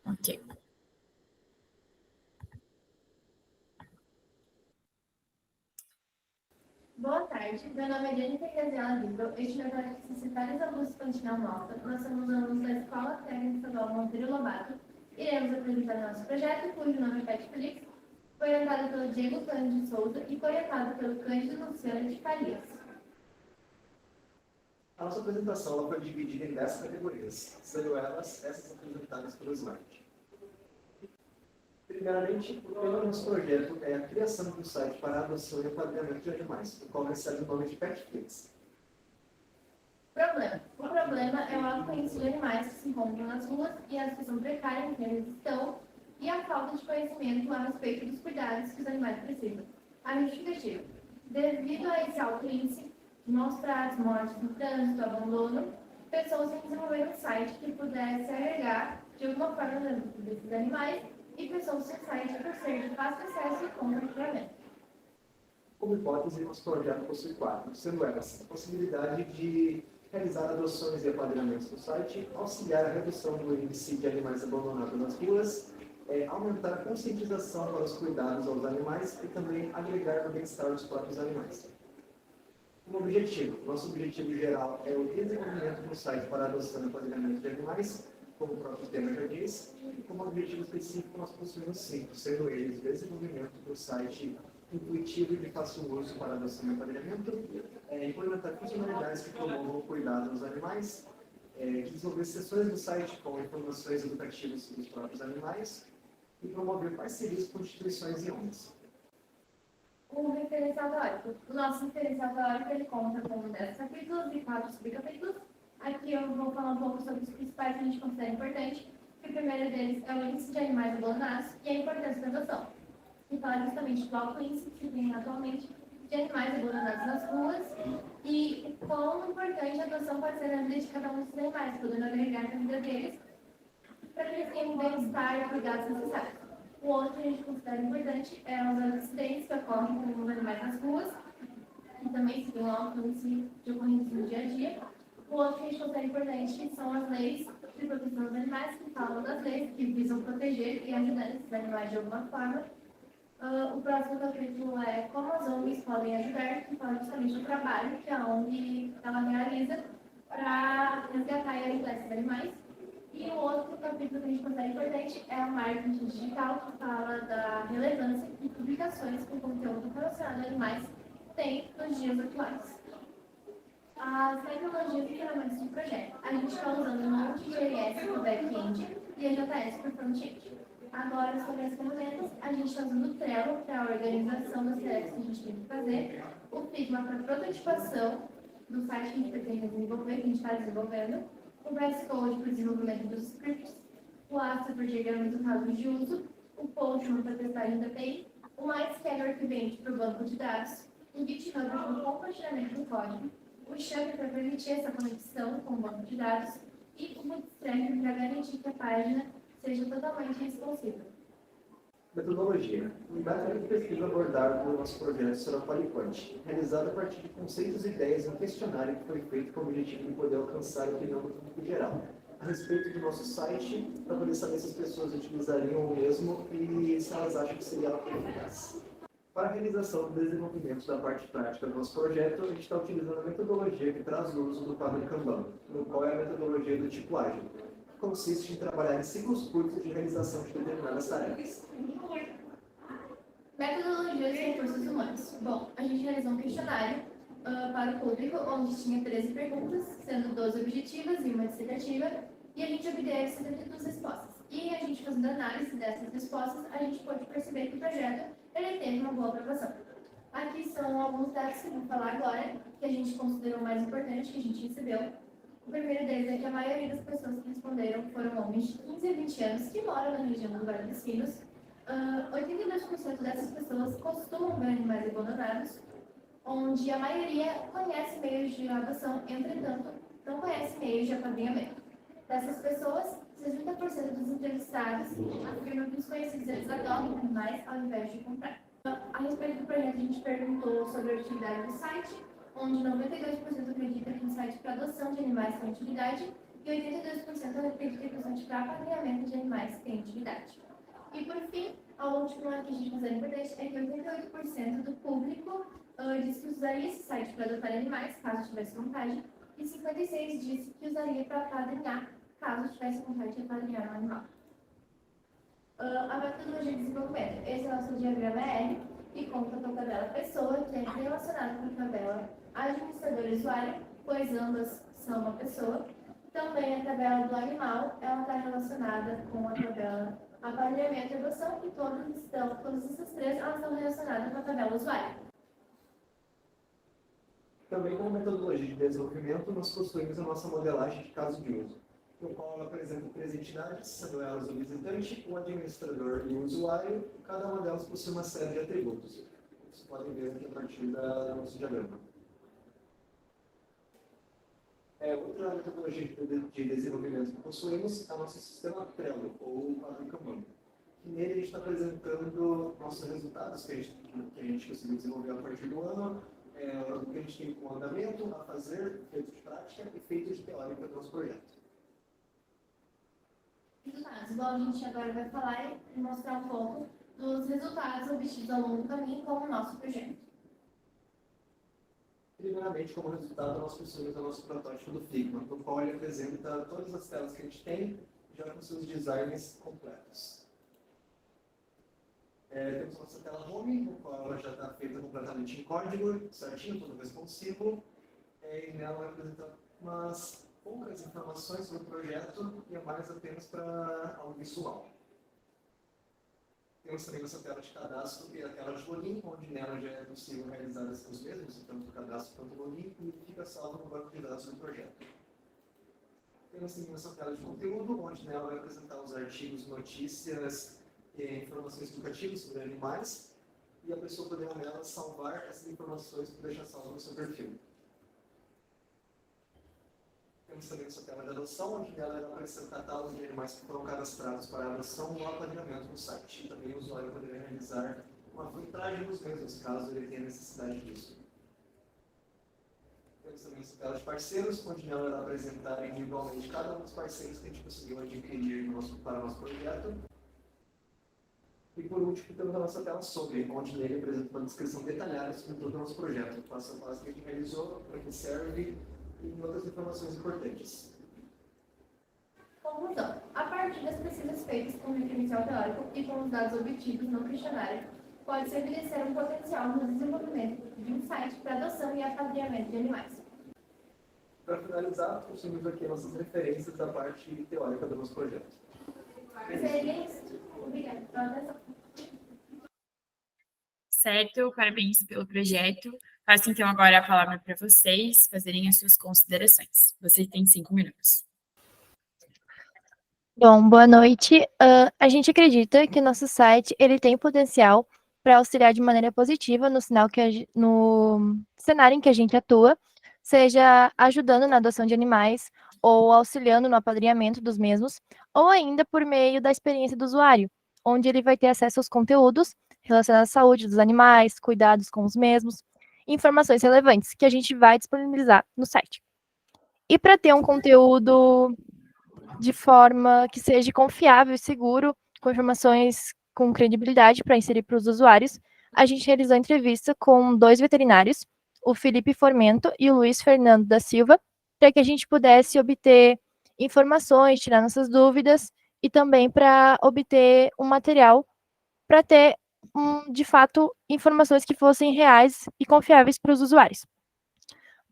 Ok. Boa tarde, meu nome é Jennifer Graziella Ribe, estudante da Universidade Augusto Fantinel Malta. Nós somos alunos da Escola Técnica Estadual Monteiro Lobato. Iremos apresentar nosso projeto, cujo nome é PetFlix, foi orientado pelo Diego Cândido de Souza e foi orientado pelo Cândido Luciano de Farias. A nossa apresentação ela foi dividida em 10 categorias, sendo elas essas apresentadas pelo slide. Primeiramente, o tema do nosso projeto é a criação de um site para adoção e apadrinhamento de animais, o qual recebe o nome de PetFlix. Problema. O problema é o alto índice de animais que se encontram nas ruas e a situação precária em que eles estão e a falta de conhecimento a respeito dos cuidados que os animais precisam. A justificativa. Devido a esse alto índice de maus tratos, mortes no trânsito, abandono, pessoas têm desenvolver um site que pudesse agregar de alguma forma desses animais e pessoas sem site por ser de fácil acesso e compartilhamento. Como hipótese, nosso projeto possui 4, sendo elas a possibilidade de realizar adoções e apadrinhamentos no site, auxiliar a redução do índice de animais abandonados nas ruas, aumentar a conscientização para os cuidados aos animais e também agregar no bem-estar dos próprios animais. Como objetivo, nosso objetivo geral é o desenvolvimento do site para adoção e apadrinhamento de animais, como o próprio tema já diz, e como objetivo específico nós possuímos 5, sendo eles o desenvolvimento do site intuitivo e de fácil uso para adoção e apadrinhamento, implementar funcionalidades que promovam o cuidado dos animais, desenvolver sessões do site com informações educativas sobre os próprios animais e promover parcerias com instituições e ONGs. O referencial teórico. O nosso referencial teórico ele conta com 10 capítulos e 4 subcapítulos. Aqui eu vou falar um pouco sobre os principais que a gente considera importantes. O primeiro deles é o índice de animais abandonados e a importância da adoção. E fala justamente do alto índice que tem atualmente de animais abandonados nas ruas e o quão importante a adoção pode ser na vida de cada um desses animais, podendo agregar na vida deles para que eles tenham bem-estar e cuidados necessários. O outro que a gente considera importante é os acidentes que ocorrem com os animais nas ruas, que também tem um alto índice de ocorrência no dia a dia. O outro que a gente considera importante são as leis de proteção dos animais, que falam das leis que visam proteger e ajudar esses animais de alguma forma. O próximo capítulo é como as ONGs podem ajudar, que fala justamente do trabalho que a ONG ela realiza para resgatar e ajudar esses animais. E o outro capítulo que a gente considera importante é o marketing digital, que fala da relevância que publicações com conteúdo relacionado a animais têm nos dias atuais. As tecnologias e ferramentas do projeto. A gente está usando o Node.js para o back-end e a JS para o front-end. Agora, sobre as ferramentas, a gente está usando o Trello para a organização das tarefas que a gente tem que fazer, o Figma para a prototipação do site que a gente pretende desenvolver, que a gente está desenvolvendo, o VS Code para o desenvolvimento dos scripts, o Astra para gerenciamento do caso de uso, o Postman para testagem da API, o MyScaler que vende para o banco de dados, o GitHub para o compartilhamento do código, o Chunk para permitir essa conexão com o banco de dados e o Bootstrap para garantir que a página seja totalmente responsiva. Metodologia. O método de pesquisa abordado no nosso projeto será o Polyquant, realizado a partir de conceitos e ideias em um questionário que foi feito com o objetivo de poder alcançar a opinião do público geral a respeito do nosso site, para poder saber se as pessoas utilizariam o mesmo e se elas acham que seria algo eficaz. Para a realização do desenvolvimento da parte prática do nosso projeto, a gente está utilizando a metodologia que traz o uso do quadro Kanban, no qual é a metodologia do tipo ágil, que consiste em trabalhar em ciclos curtos de realização de determinadas tarefas. Metodologia de recursos humanos. Bom, a gente realizou um questionário para o público, onde tinha 13 perguntas, sendo 12 objetivas e uma dissertativa, e a gente obteve 72 respostas. E a gente, fazendo análise dessas respostas, a gente pôde perceber que o projeto ele teve uma boa aprovação. Aqui são alguns dados que eu vou falar agora, que a gente considerou mais importante, que a gente recebeu. O primeiro deles é que a maioria das pessoas que responderam foram homens de 15 a 20 anos que moram na região do Vale dos Sinos. 82% dessas pessoas costumam ver animais abandonados, onde a maioria conhece meios de adoção, entretanto, não conhece meios de apadrinhamento. Dessas pessoas, 60% dos entrevistados afirmam que os conhecidos eles adotam animais ao invés de comprar. A respeito do projeto, a gente perguntou sobre a utilidade do site, onde 92% acredita que o site para adoção de animais tem utilidade e 82% acredita que o site para apadrinhamento de animais tem utilidade. E, por fim, a última que a gente considera importante é que 88% do público disse que usaria esse site para adotar animais, caso tivesse vontade, e 56% disse que usaria para apadrinhar, caso tivesse vontade de apadrinhar um animal. A metodologia de desenvolvimento. Esse é o nosso diagrama R e conta com a tabela pessoa, que é relacionada com a tabela administrador e usuário, pois ambas são uma pessoa. Também a tabela do animal, ela está relacionada com a tabela apadrinhamento e adoção, e todas essas três elas estão relacionadas com a tabela usuário. Também como metodologia de desenvolvimento, nós possuímos a nossa modelagem de caso de uso, no qual ela apresenta três entidades, sendo elas o visitante, o administrador e o usuário, e cada uma delas possui uma série de atributos. Vocês podem ver aqui a partir do nosso diagrama. Outra metodologia de desenvolvimento que possuímos é o nosso sistema Trello, ou quadro Kanban. Nele a gente está apresentando nossos resultados que a gente conseguiu desenvolver a partir do ano, o que a gente tem com andamento, a fazer, efeitos de prática e efeitos de teórica do nosso projeto. Resultados. Igual a gente agora vai falar e mostrar um pouco dos resultados obtidos ao longo do caminho com o nosso projeto. Primeiramente, como resultado, nós possuímos o nosso protótipo do Figma, no qual ele apresenta todas as telas que a gente tem, já com seus designs completos. Temos nossa tela home, no qual ela já está feita completamente em código, certinho, tudo responsivo, e nela apresenta umas poucas informações sobre o projeto e é mais apenas para algo visual. Temos também nossa tela de cadastro e a tela de login, onde nela já é possível realizar os mesmos, tanto o cadastro quanto o login, e fica salvo no banco de dados do projeto. Temos também nossa tela de conteúdo, onde nela vai apresentar os artigos, notícias e informações educativas sobre animais, e a pessoa poderá nela salvar essas informações para deixar salvo no seu perfil. Temos também nossa tela de adoção, onde nela vai aparecer o catálogo de animais que foram cadastrados para adoção ou apadrinhamento no site. E também o usuário poderá realizar uma filtragem dos mesmos, caso ele tenha necessidade disso. Temos também nossa tela de parceiros, onde nela vai apresentar individualmente cada um dos parceiros que a gente conseguiu adquirir para o nosso projeto. E por último, temos a nossa tela sobre, onde nele apresenta uma descrição detalhada sobre todo o nosso projeto, passo a passo que a gente realizou, para que serve e outras informações importantes. Conclusão. A partir das pesquisas feitas com o referencial teórico e com os dados obtidos no questionário, pode-se evidenciar um potencial no desenvolvimento de um site para adoção e apadrinhamento de animais. Para finalizar, possuímos aqui nossas referências da parte teórica do nosso projeto. Seria isso. Obrigada pela atenção. Certo, parabéns pelo projeto. Passo então agora a palavra para vocês fazerem as suas considerações. Vocês têm 5 minutos. Bom, boa noite. A gente acredita que o nosso site ele tem potencial para auxiliar de maneira positiva no cenário em que a gente atua, seja ajudando na adoção de animais ou auxiliando no apadrinhamento dos mesmos, ou ainda por meio da experiência do usuário, onde ele vai ter acesso aos conteúdos relacionados à saúde dos animais, cuidados com os mesmos, informações relevantes que a gente vai disponibilizar no site. E para ter um conteúdo de forma que seja confiável e seguro, com informações com credibilidade para inserir para os usuários, a gente realizou entrevista com 2 veterinários, o Felipe Formento e o Luiz Fernando da Silva, para que a gente pudesse obter informações, tirar nossas dúvidas e também para obter um material para ter, de fato, informações que fossem reais e confiáveis para os usuários.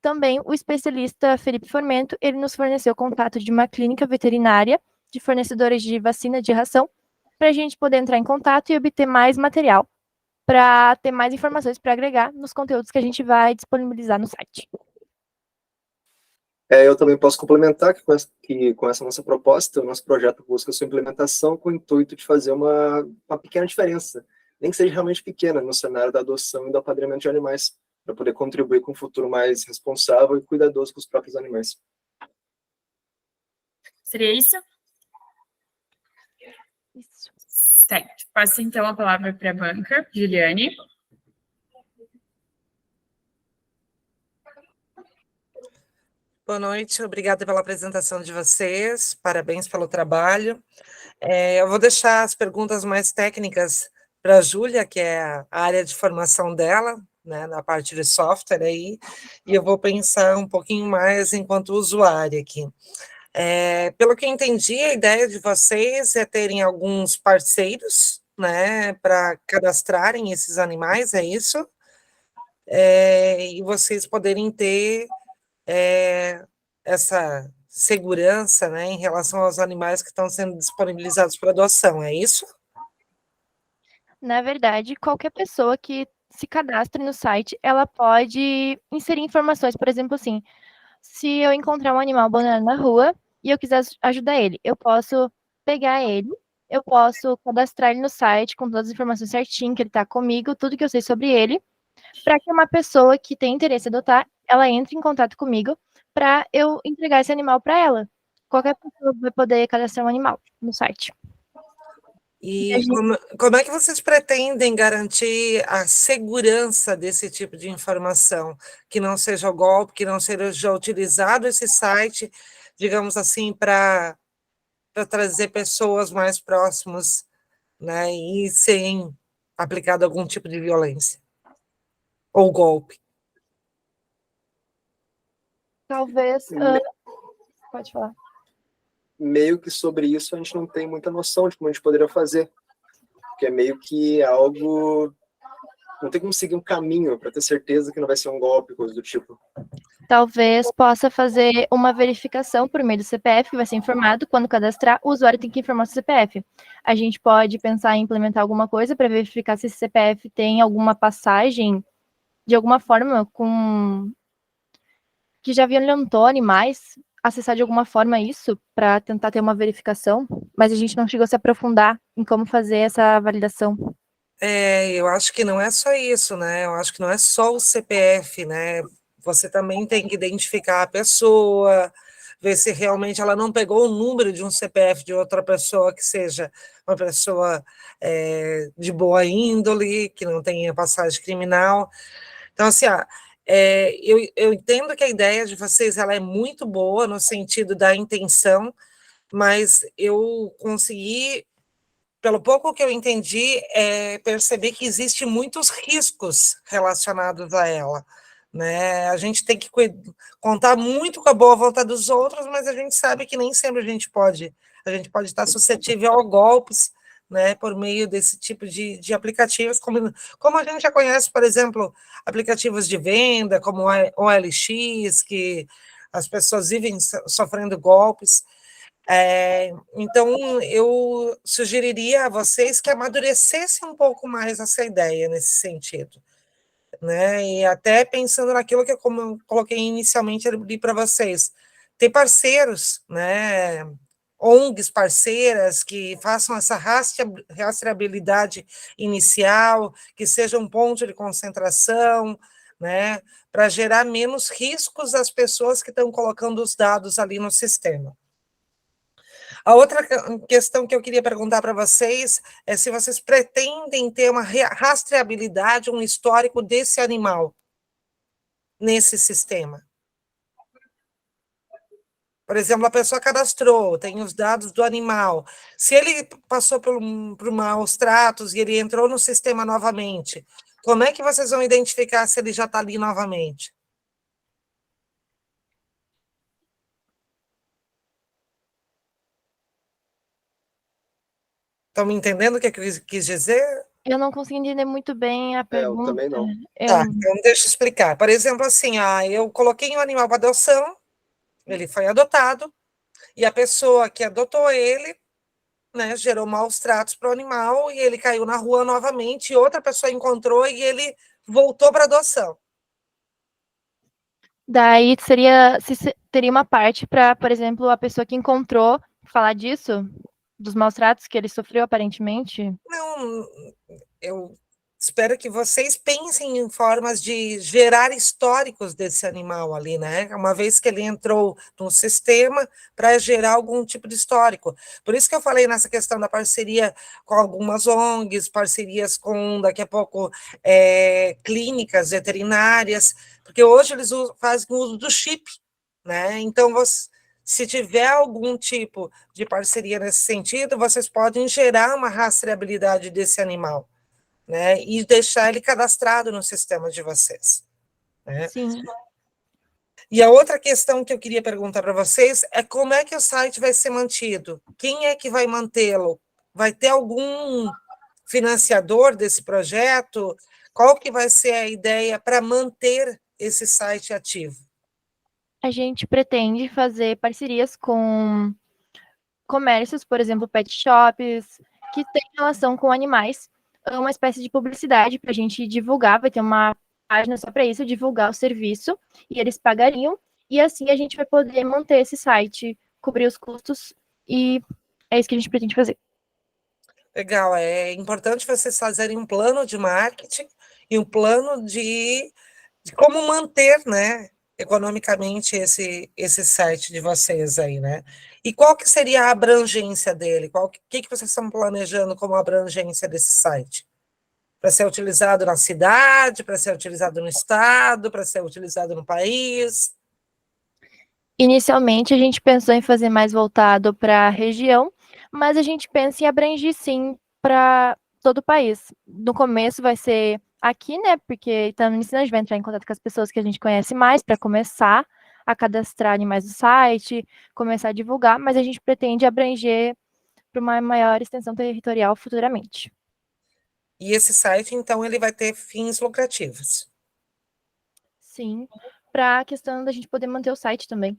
Também o especialista Felipe Formento, ele nos forneceu contato de uma clínica veterinária de fornecedores de vacina de ração, para a gente poder entrar em contato e obter mais material, para ter mais informações para agregar nos conteúdos que a gente vai disponibilizar no site. Eu também posso complementar que com essa nossa proposta, o nosso projeto busca sua implementação com o intuito de fazer uma pequena diferença, nem que seja realmente pequena, no cenário da adoção e do apadrinhamento de animais, para poder contribuir com um futuro mais responsável e cuidadoso com os próprios animais. Seria isso? Isso. Certo. Passo então a palavra para a banca, Juliane. Boa noite, obrigada pela apresentação de vocês, parabéns pelo trabalho. Eu vou deixar as perguntas mais técnicas para a Júlia, que é a área de formação dela, né, na parte de software aí, e eu vou pensar um pouquinho mais enquanto usuária aqui. Pelo que eu entendi, a ideia de vocês é terem alguns parceiros, né, para cadastrarem esses animais, é isso? E vocês poderem ter essa segurança, né, em relação aos animais que estão sendo disponibilizados para adoção, é isso? Na verdade, qualquer pessoa que se cadastre no site, ela pode inserir informações, por exemplo, assim, se eu encontrar um animal abandonado na rua e eu quiser ajudar ele, eu posso pegar ele, eu posso cadastrar ele no site com todas as informações certinho, que ele está comigo, tudo que eu sei sobre ele, para que uma pessoa que tem interesse em adotar, ela entre em contato comigo para eu entregar esse animal para ela. Qualquer pessoa vai poder cadastrar um animal no site. E como é que vocês pretendem garantir a segurança desse tipo de informação? Que não seja golpe, que não seja utilizado esse site, digamos assim, para trazer pessoas mais próximas, né, e sem aplicado algum tipo de violência ou golpe? Talvez... Pode falar. Meio que sobre isso a gente não tem muita noção de como a gente poderia fazer, porque é meio que algo... Não tem como seguir um caminho para ter certeza que não vai ser um golpe, coisa do tipo. Talvez possa fazer uma verificação por meio do CPF, que vai ser informado. Quando cadastrar, o usuário tem que informar o CPF. A gente pode pensar em implementar alguma coisa para verificar se esse CPF tem alguma passagem, de alguma forma, com... que já violentou animais, acessar de alguma forma isso, para tentar ter uma verificação, mas a gente não chegou a se aprofundar em como fazer essa validação. Eu acho que não é só isso, né? Eu acho que não é só o CPF, né? Você também tem que identificar a pessoa, ver se realmente ela não pegou o número de um CPF de outra pessoa que seja uma pessoa de boa índole, que não tenha passagem criminal. Então, assim, eu entendo que a ideia de vocês ela é muito boa no sentido da intenção, mas eu consegui, pelo pouco que eu entendi, perceber que existem muitos riscos relacionados a ela, né? A gente tem que contar muito com a boa vontade dos outros, mas a gente sabe que nem sempre a gente pode estar suscetível a golpes, né, por meio desse tipo de aplicativos, como a gente já conhece, por exemplo, aplicativos de venda, como o OLX, que as pessoas vivem sofrendo golpes. Então, eu sugeriria a vocês que amadurecessem um pouco mais essa ideia nesse sentido, né? E até pensando naquilo que como eu coloquei inicialmente ali para vocês, ter parceiros, né? ONGs parceiras que façam essa rastreabilidade inicial, que seja um ponto de concentração, né? Para gerar menos riscos às pessoas que estão colocando os dados ali no sistema. A outra questão que eu queria perguntar para vocês é se vocês pretendem ter uma rastreabilidade, um histórico desse animal nesse sistema. Por exemplo, a pessoa cadastrou, tem os dados do animal. Se ele passou por maus tratos e ele entrou no sistema novamente, como é que vocês vão identificar se ele já está ali novamente? Estão me entendendo o que eu quis dizer? Eu não consegui entender muito bem a pergunta. Eu também não. Tá, então deixa eu explicar. Por exemplo, assim, eu coloquei um animal para adoção, ele foi adotado, e a pessoa que adotou ele, né, gerou maus tratos para o animal, e ele caiu na rua novamente, e outra pessoa encontrou, e ele voltou para adoção. Daí teria uma parte para, por exemplo, a pessoa que encontrou falar disso, dos maus tratos que ele sofreu aparentemente. Não, eu espero que vocês pensem em formas de gerar históricos desse animal ali, né? Uma vez que ele entrou no sistema para gerar algum tipo de histórico. Por isso que eu falei nessa questão da parceria com algumas ONGs, parcerias com, daqui a pouco, clínicas veterinárias, porque hoje eles fazem uso do chip, né? Então, se tiver algum tipo de parceria nesse sentido, vocês podem gerar uma rastreabilidade desse animal, né? E deixar ele cadastrado no sistema de vocês, né? Sim. E a outra questão que eu queria perguntar para vocês é como é que o site vai ser mantido? Quem é que vai mantê-lo? Vai ter algum financiador desse projeto? Qual que vai ser a ideia para manter esse site ativo? A gente pretende fazer parcerias com comércios, por exemplo, pet shops, que têm relação com animais, uma espécie de publicidade para a gente divulgar, vai ter uma página só para isso, divulgar o serviço, e eles pagariam, e assim a gente vai poder manter esse site, cobrir os custos, e é isso que a gente pretende fazer. Legal, é importante vocês fazerem um plano de marketing e um plano de como manter, né, economicamente esse site de vocês aí, né? E qual que seria a abrangência dele? O que vocês estão planejando como abrangência desse site? Para ser utilizado na cidade, para ser utilizado no estado, para ser utilizado no país? Inicialmente, a gente pensou em fazer mais voltado para a região, mas a gente pensa em abranger, sim, para todo o país. No começo vai ser aqui, né, porque estamos ensinando, a gente vai entrar em contato com as pessoas que a gente conhece mais para começar a cadastrar animais no site, começar a divulgar, mas a gente pretende abranger para uma maior extensão territorial futuramente. E esse site, então, ele vai ter fins lucrativos? Sim, para a questão da gente poder manter o site também.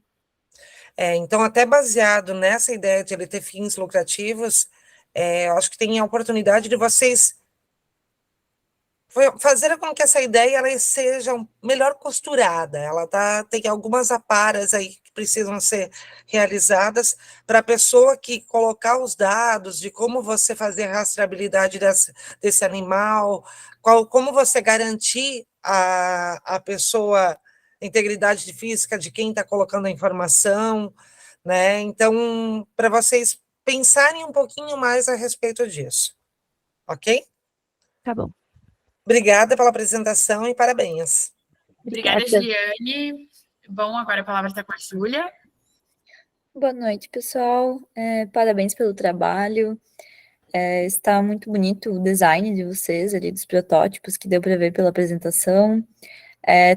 Então, até baseado nessa ideia de ele ter fins lucrativos, eu acho que tem a oportunidade de vocês fazer com que essa ideia ela seja melhor costurada. Ela tem algumas aparas aí que precisam ser realizadas para a pessoa que colocar os dados de como você fazer a rastreabilidade desse animal, como você garantir a pessoa, a integridade física de quem está colocando a informação, né? Então, para vocês pensarem um pouquinho mais a respeito disso, ok? Tá bom. Obrigada pela apresentação e parabéns. Obrigada, Juliane. Bom, agora a palavra está com a Júlia. Boa noite, pessoal. Parabéns pelo trabalho. Está muito bonito o design de vocês ali, dos protótipos, que deu para ver pela apresentação.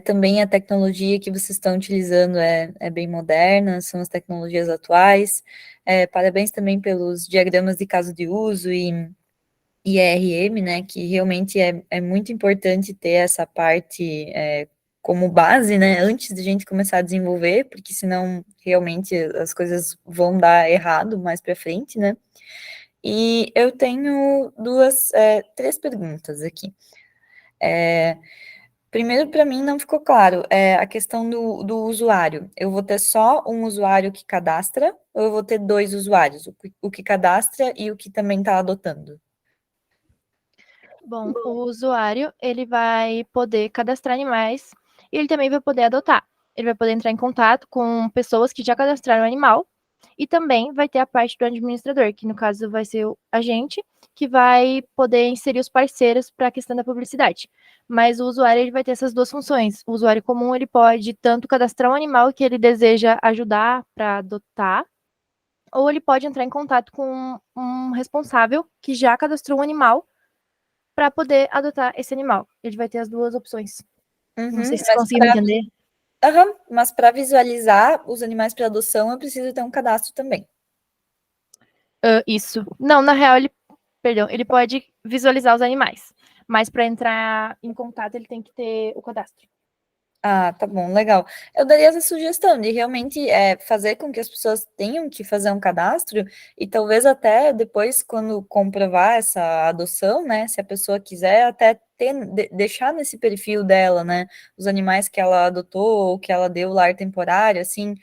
Também a tecnologia que vocês estão utilizando é bem moderna, são as tecnologias atuais. Parabéns também pelos diagramas de caso de uso e IRM, né, que realmente é muito importante ter essa parte como base, né, antes de a gente começar a desenvolver, porque senão realmente as coisas vão dar errado mais para frente, né. E eu tenho três perguntas aqui. Primeiro, para mim, não ficou claro, a questão do usuário. Eu vou ter só um usuário que cadastra, ou eu vou ter dois usuários, o que cadastra e o que também está adotando? Bom, o usuário, ele vai poder cadastrar animais e ele também vai poder adotar. Ele vai poder entrar em contato com pessoas que já cadastraram o animal e também vai ter a parte do administrador, que no caso vai ser a gente, que vai poder inserir os parceiros para a questão da publicidade. Mas o usuário, ele vai ter essas duas funções. O usuário comum, ele pode tanto cadastrar um animal que ele deseja ajudar para adotar, ou ele pode entrar em contato com um responsável que já cadastrou um animal para poder adotar esse animal. Ele vai ter as duas opções. Não sei se vocês conseguiram entender. Mas para visualizar os animais para adoção, eu preciso ter um cadastro também. Isso. Não, na real, ele pode visualizar os animais, mas para entrar em contato, ele tem que ter o cadastro. Ah, tá bom, legal. Eu daria essa sugestão de realmente fazer com que as pessoas tenham que fazer um cadastro e talvez até depois, quando comprovar essa adoção, né, se a pessoa quiser, até deixar nesse perfil dela, né, os animais que ela adotou ou que ela deu lar temporário, assim,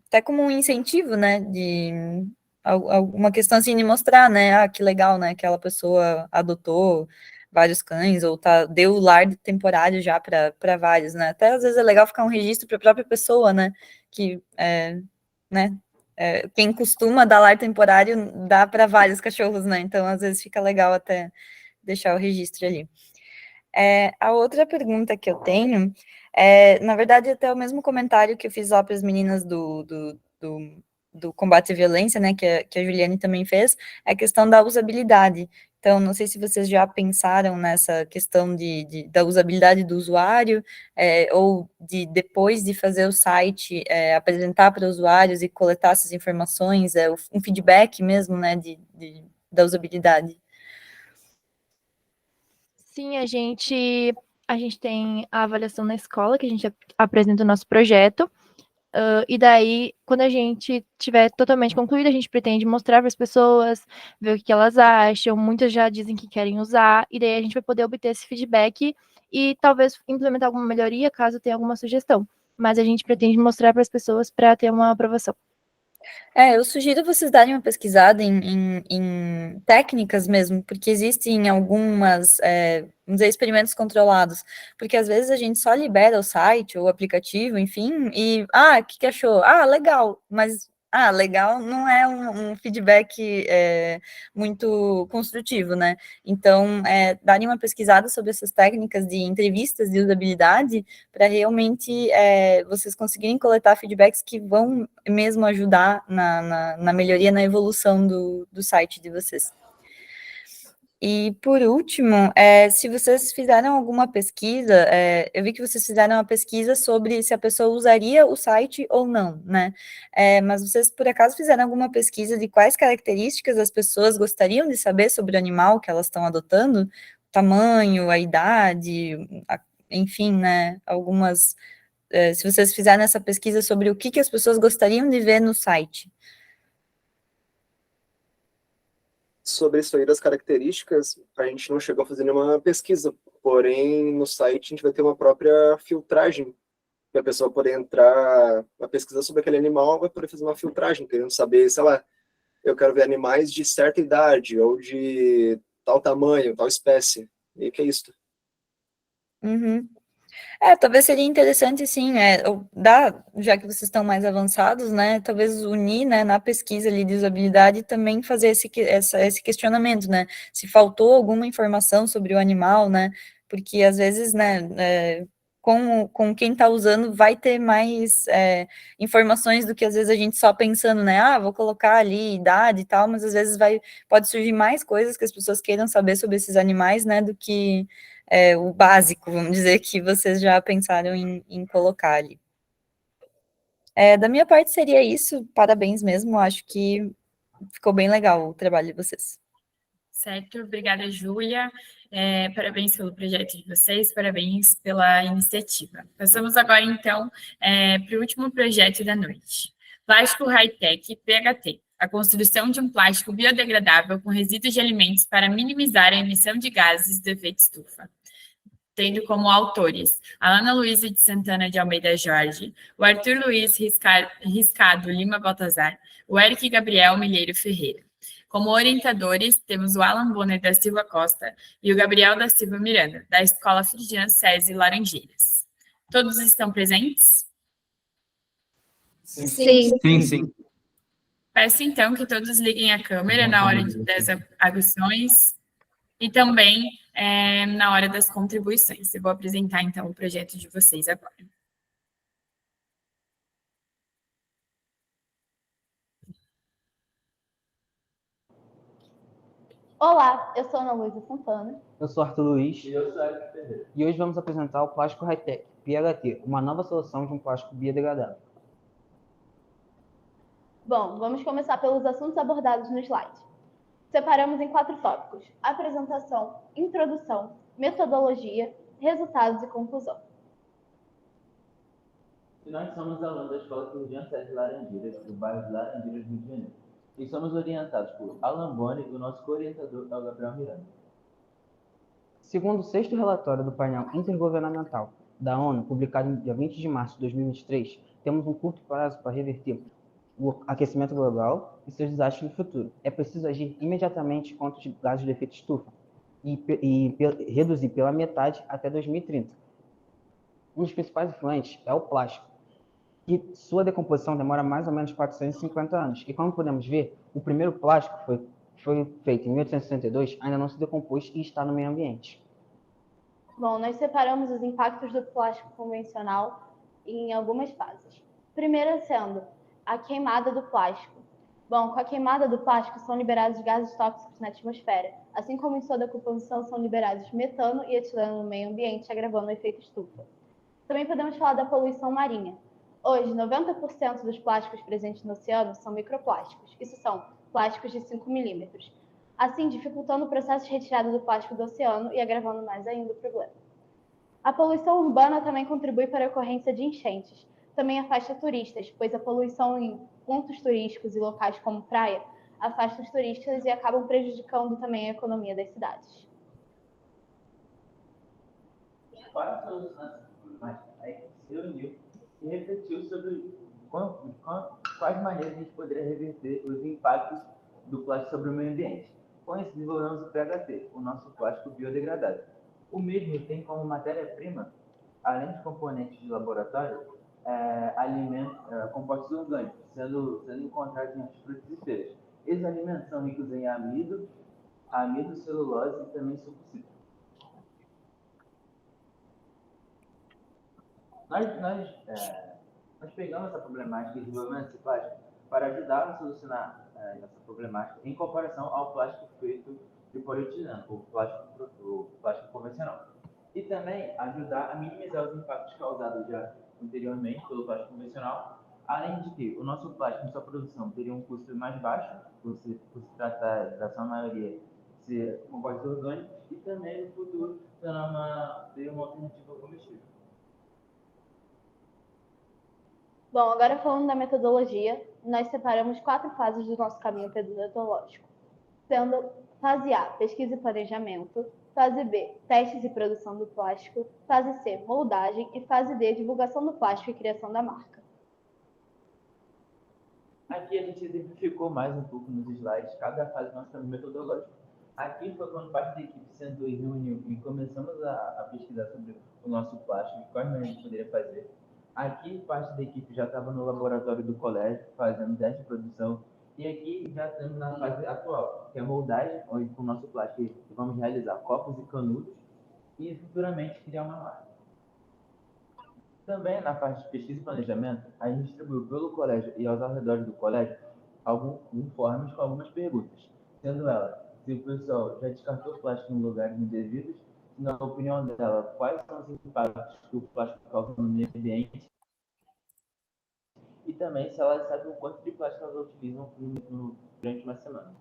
até como um incentivo, né, de alguma questão assim de mostrar, né, que legal, né, aquela pessoa adotou vários cães, ou deu lar temporário já para vários, né? Até às vezes é legal ficar um registro para a própria pessoa, né? Que, né? Quem costuma dar lar temporário dá para vários cachorros, né? Então, às vezes fica legal até deixar o registro ali. A outra pergunta que eu tenho na verdade, até o mesmo comentário que eu fiz lá para as meninas do combate à violência, né, que a Juliane também fez, é a questão da usabilidade. Então, não sei se vocês já pensaram nessa questão da usabilidade do usuário, ou de, depois de fazer o site, apresentar para usuários e coletar essas informações, um feedback mesmo, né, da usabilidade. Sim, a gente tem a avaliação na escola, que a gente apresenta o nosso projeto, e daí, quando a gente tiver totalmente concluído, a gente pretende mostrar para as pessoas, ver o que elas acham, muitas já dizem que querem usar, e daí a gente vai poder obter esse feedback e talvez implementar alguma melhoria, caso tenha alguma sugestão. Mas a gente pretende mostrar para as pessoas para ter uma aprovação. Eu sugiro vocês darem uma pesquisada em técnicas mesmo, porque existem algumas, vamos dizer, experimentos controlados, porque às vezes a gente só libera o site ou o aplicativo, enfim, e, o que achou? Legal, mas, legal não é um feedback muito construtivo, né? Então, darem uma pesquisada sobre essas técnicas de entrevistas de usabilidade, para realmente vocês conseguirem coletar feedbacks que vão mesmo ajudar na melhoria, na evolução do site de vocês. E, por último, se vocês fizeram alguma pesquisa, eu vi que vocês fizeram uma pesquisa sobre se a pessoa usaria o site ou não, né? Mas vocês, por acaso, fizeram alguma pesquisa de quais características as pessoas gostariam de saber sobre o animal que elas estão adotando? O tamanho, a idade, enfim, né? Algumas... se vocês fizeram essa pesquisa sobre o que as pessoas gostariam de ver no site. Sobre isso aí das características, a gente não chegou a fazer nenhuma pesquisa, porém no site a gente vai ter uma própria filtragem, que a pessoa poder entrar na pesquisa sobre aquele animal, vai poder fazer uma filtragem, querendo saber, sei lá, eu quero ver animais de certa idade, ou de tal tamanho, tal espécie, e que é isso. Uhum. Talvez seria interessante, sim, já que vocês estão mais avançados, né, talvez unir, né, na pesquisa ali de usabilidade também fazer esse questionamento, né, se faltou alguma informação sobre o animal, né, porque às vezes, né, com quem está usando vai ter mais informações do que às vezes a gente só pensando, né, vou colocar ali idade e tal, mas às vezes pode surgir mais coisas que as pessoas queiram saber sobre esses animais, né, do que o básico, vamos dizer, que vocês já pensaram em colocar ali. Da minha parte seria isso, parabéns mesmo, acho que ficou bem legal o trabalho de vocês. Certo, obrigada, Júlia. Parabéns pelo projeto de vocês, parabéns pela iniciativa. Passamos agora, então, para o último projeto da noite. Plástico High-Tech PHT, a construção de um plástico biodegradável com resíduos de alimentos para minimizar a emissão de gases do efeito estufa, tendo como autores a Ana Luísa de Santana de Almeida Jorge, o Arthur Luiz Riscado Lima Baltazar, o Eric Gabriel Milheiro Ferreira. Como orientadores, temos o Alan Bonner da Silva Costa e o Gabriel da Silva Miranda, da Escola Frigian SESI Laranjeiras. Todos estão presentes? Sim. Peço, então, que todos liguem a câmera na hora das arguições e também na hora das contribuições. Eu vou apresentar, então, o projeto de vocês agora. Olá, eu sou Ana Luísa Santana. Eu sou Arthur Luiz. E eu sou Eric Ferreira. E hoje vamos apresentar o Plástico High-Tech, PHT, uma nova solução de um plástico biodegradável. Bom, vamos começar pelos assuntos abordados no slide. Separamos em 4 tópicos: apresentação, introdução, metodologia, resultados e conclusão. E nós somos alunos da Escola Turgente de Laranjeiras, do bairro de Laranjeiras, Rio de Janeiro. E somos orientados por Alan Boni e o nosso co-orientador é o Gabriel Miranda. Segundo o sexto relatório do painel intergovernamental da ONU, publicado no dia 20 de março de 2023, temos um curto prazo para reverter o aquecimento global e seus desastres no futuro. É preciso agir imediatamente contra os gases de efeito estufa e reduzir pela metade até 2030. Um dos principais influentes é o plástico, que sua decomposição demora mais ou menos 450 anos. E como podemos ver, o primeiro plástico foi feito em 1862, ainda não se decompôs e está no meio ambiente. Bom, nós separamos os impactos do plástico convencional em algumas fases. Primeira sendo a queimada do plástico. Bom, com a queimada do plástico são liberados gases tóxicos na atmosfera, assim como em sua decomposição são liberados metano e etileno no meio ambiente, agravando o efeito estufa. Também podemos falar da poluição marinha. Hoje, 90% dos plásticos presentes no oceano são microplásticos. Isso são plásticos de 5 milímetros. Assim, dificultando o processo de retirada do plástico do oceano e agravando mais ainda o problema. A poluição urbana também contribui para a ocorrência de enchentes. Também afasta turistas, pois a poluição em pontos turísticos e locais como praia afasta os turistas e acabam prejudicando também a economia das cidades. Para solucionar essa problemática, a equipe se reuniu e refletiu sobre quais maneiras a gente poderia reverter os impactos do plástico sobre o meio ambiente. Com isso, desenvolvemos o PHT, o nosso plástico biodegradável. O mesmo tem como matéria-prima, além dos componentes de laboratório, compostos orgânicos, sendo encontrados em hortifrutis e feiras. Esses alimentos são ricos em amido, celulose e também suco cítrico. Nós pegamos essa problemática e desenvolvemos esse plástico para ajudar a solucionar essa problemática em comparação ao plástico feito de polietileno, o plástico convencional. E também ajudar a minimizar os impactos causados já anteriormente pelo plástico convencional, além de que o nosso plástico em sua produção teria um custo mais baixo, por se tratar da sua maioria ser compostos orgânicos, e também no futuro teria uma alternativa ao combustível. Bom, agora falando da metodologia, nós separamos 4 fases do nosso caminho metodológico, sendo fase A, pesquisa e planejamento, fase B, testes e produção do plástico, fase C, moldagem e fase D, divulgação do plástico e criação da marca. Aqui a gente exemplificou mais um pouco nos slides cada fase do nosso caminho metodológico. Aqui foi quando parte da equipe sentou e reuniu e começamos a pesquisar sobre o nosso plástico e quais maneiras a gente poderia fazer. Aqui, parte da equipe já estava no laboratório do colégio, fazendo teste de produção. E aqui já estamos na fase atual, que é a moldagem, onde com o nosso plástico vamos realizar copos e canudos e futuramente criar uma marca. Também na parte de pesquisa e planejamento, a gente distribuiu pelo colégio e aos arredores do colégio alguns informes com algumas perguntas, sendo ela se o pessoal já descartou plástico em lugares indevidos, na opinião dela, quais são os impactos que o plástico causa no meio ambiente e também se ela sabe o quanto de plástico elas utilizam durante uma semana.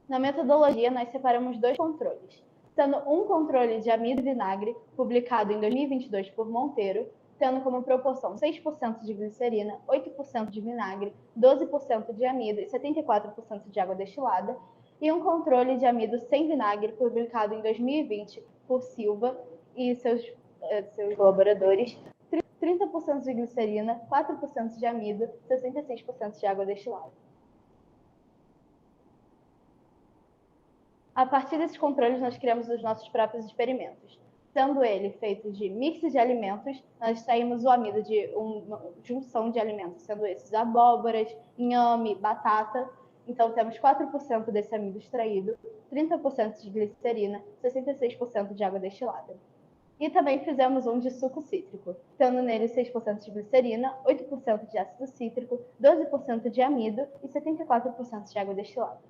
Na metodologia, nós separamos 2 controles, sendo um controle de amido e vinagre, publicado em 2022 por Monteiro, tendo como proporção 6% de glicerina, 8% de vinagre, 12% de amido e 74% de água destilada, e um controle de amido sem vinagre, publicado em 2020 por Silva e seus colaboradores, 30% de glicerina, 4% de amido, 66% de água destilada. A partir desses controles, nós criamos os nossos próprios experimentos. Sendo ele feito de mix de alimentos, nós extraímos o amido de uma junção de alimentos, sendo esses abóboras, inhame, batata. Então, temos 4% desse amido extraído, 30% de glicerina, 66% de água destilada. E também fizemos um de suco cítrico, tendo nele 6% de glicerina, 8% de ácido cítrico, 12% de amido e 74% de água destilada.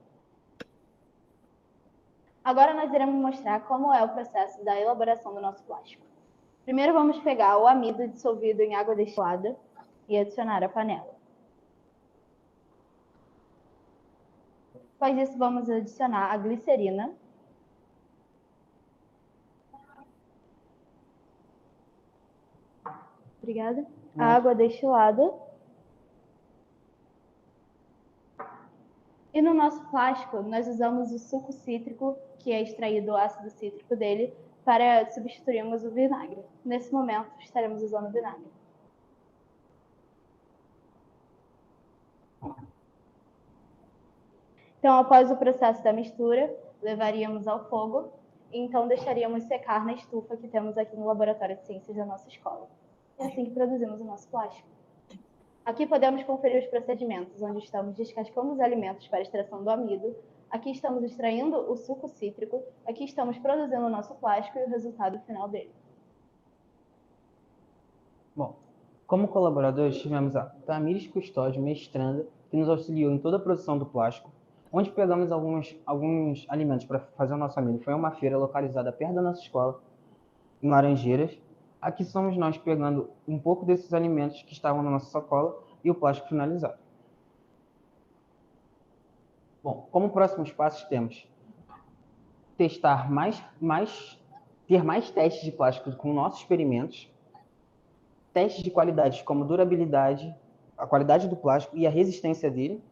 Agora nós iremos mostrar como é o processo da elaboração do nosso plástico. Primeiro vamos pegar o amido dissolvido em água destilada e adicionar à panela. Após isso, vamos adicionar a glicerina. Obrigada. A água destilada. E no nosso plástico, nós usamos o suco cítrico, que é extraído o ácido cítrico dele, para substituirmos o vinagre. Nesse momento, estaremos usando vinagre. Então, após o processo da mistura, levaríamos ao fogo e então deixaríamos secar na estufa que temos aqui no Laboratório de Ciências da nossa escola. É assim que produzimos o nosso plástico. Aqui podemos conferir os procedimentos, onde estamos descascando os alimentos para a extração do amido, aqui estamos extraindo o suco cítrico, aqui estamos produzindo o nosso plástico e o resultado final dele. Bom, como colaboradores, tivemos a Tamires Custódio, mestranda, que nos auxiliou em toda a produção do plástico, onde pegamos alguns alimentos para fazer o nosso amido. Foi uma feira localizada perto da nossa escola, em Laranjeiras. Aqui somos nós pegando um pouco desses alimentos que estavam na nossa sacola e o plástico finalizado. Bom, como próximos passos temos testar ter mais testes de plástico com nossos experimentos, testes de qualidades como durabilidade, a qualidade do plástico e a resistência dele,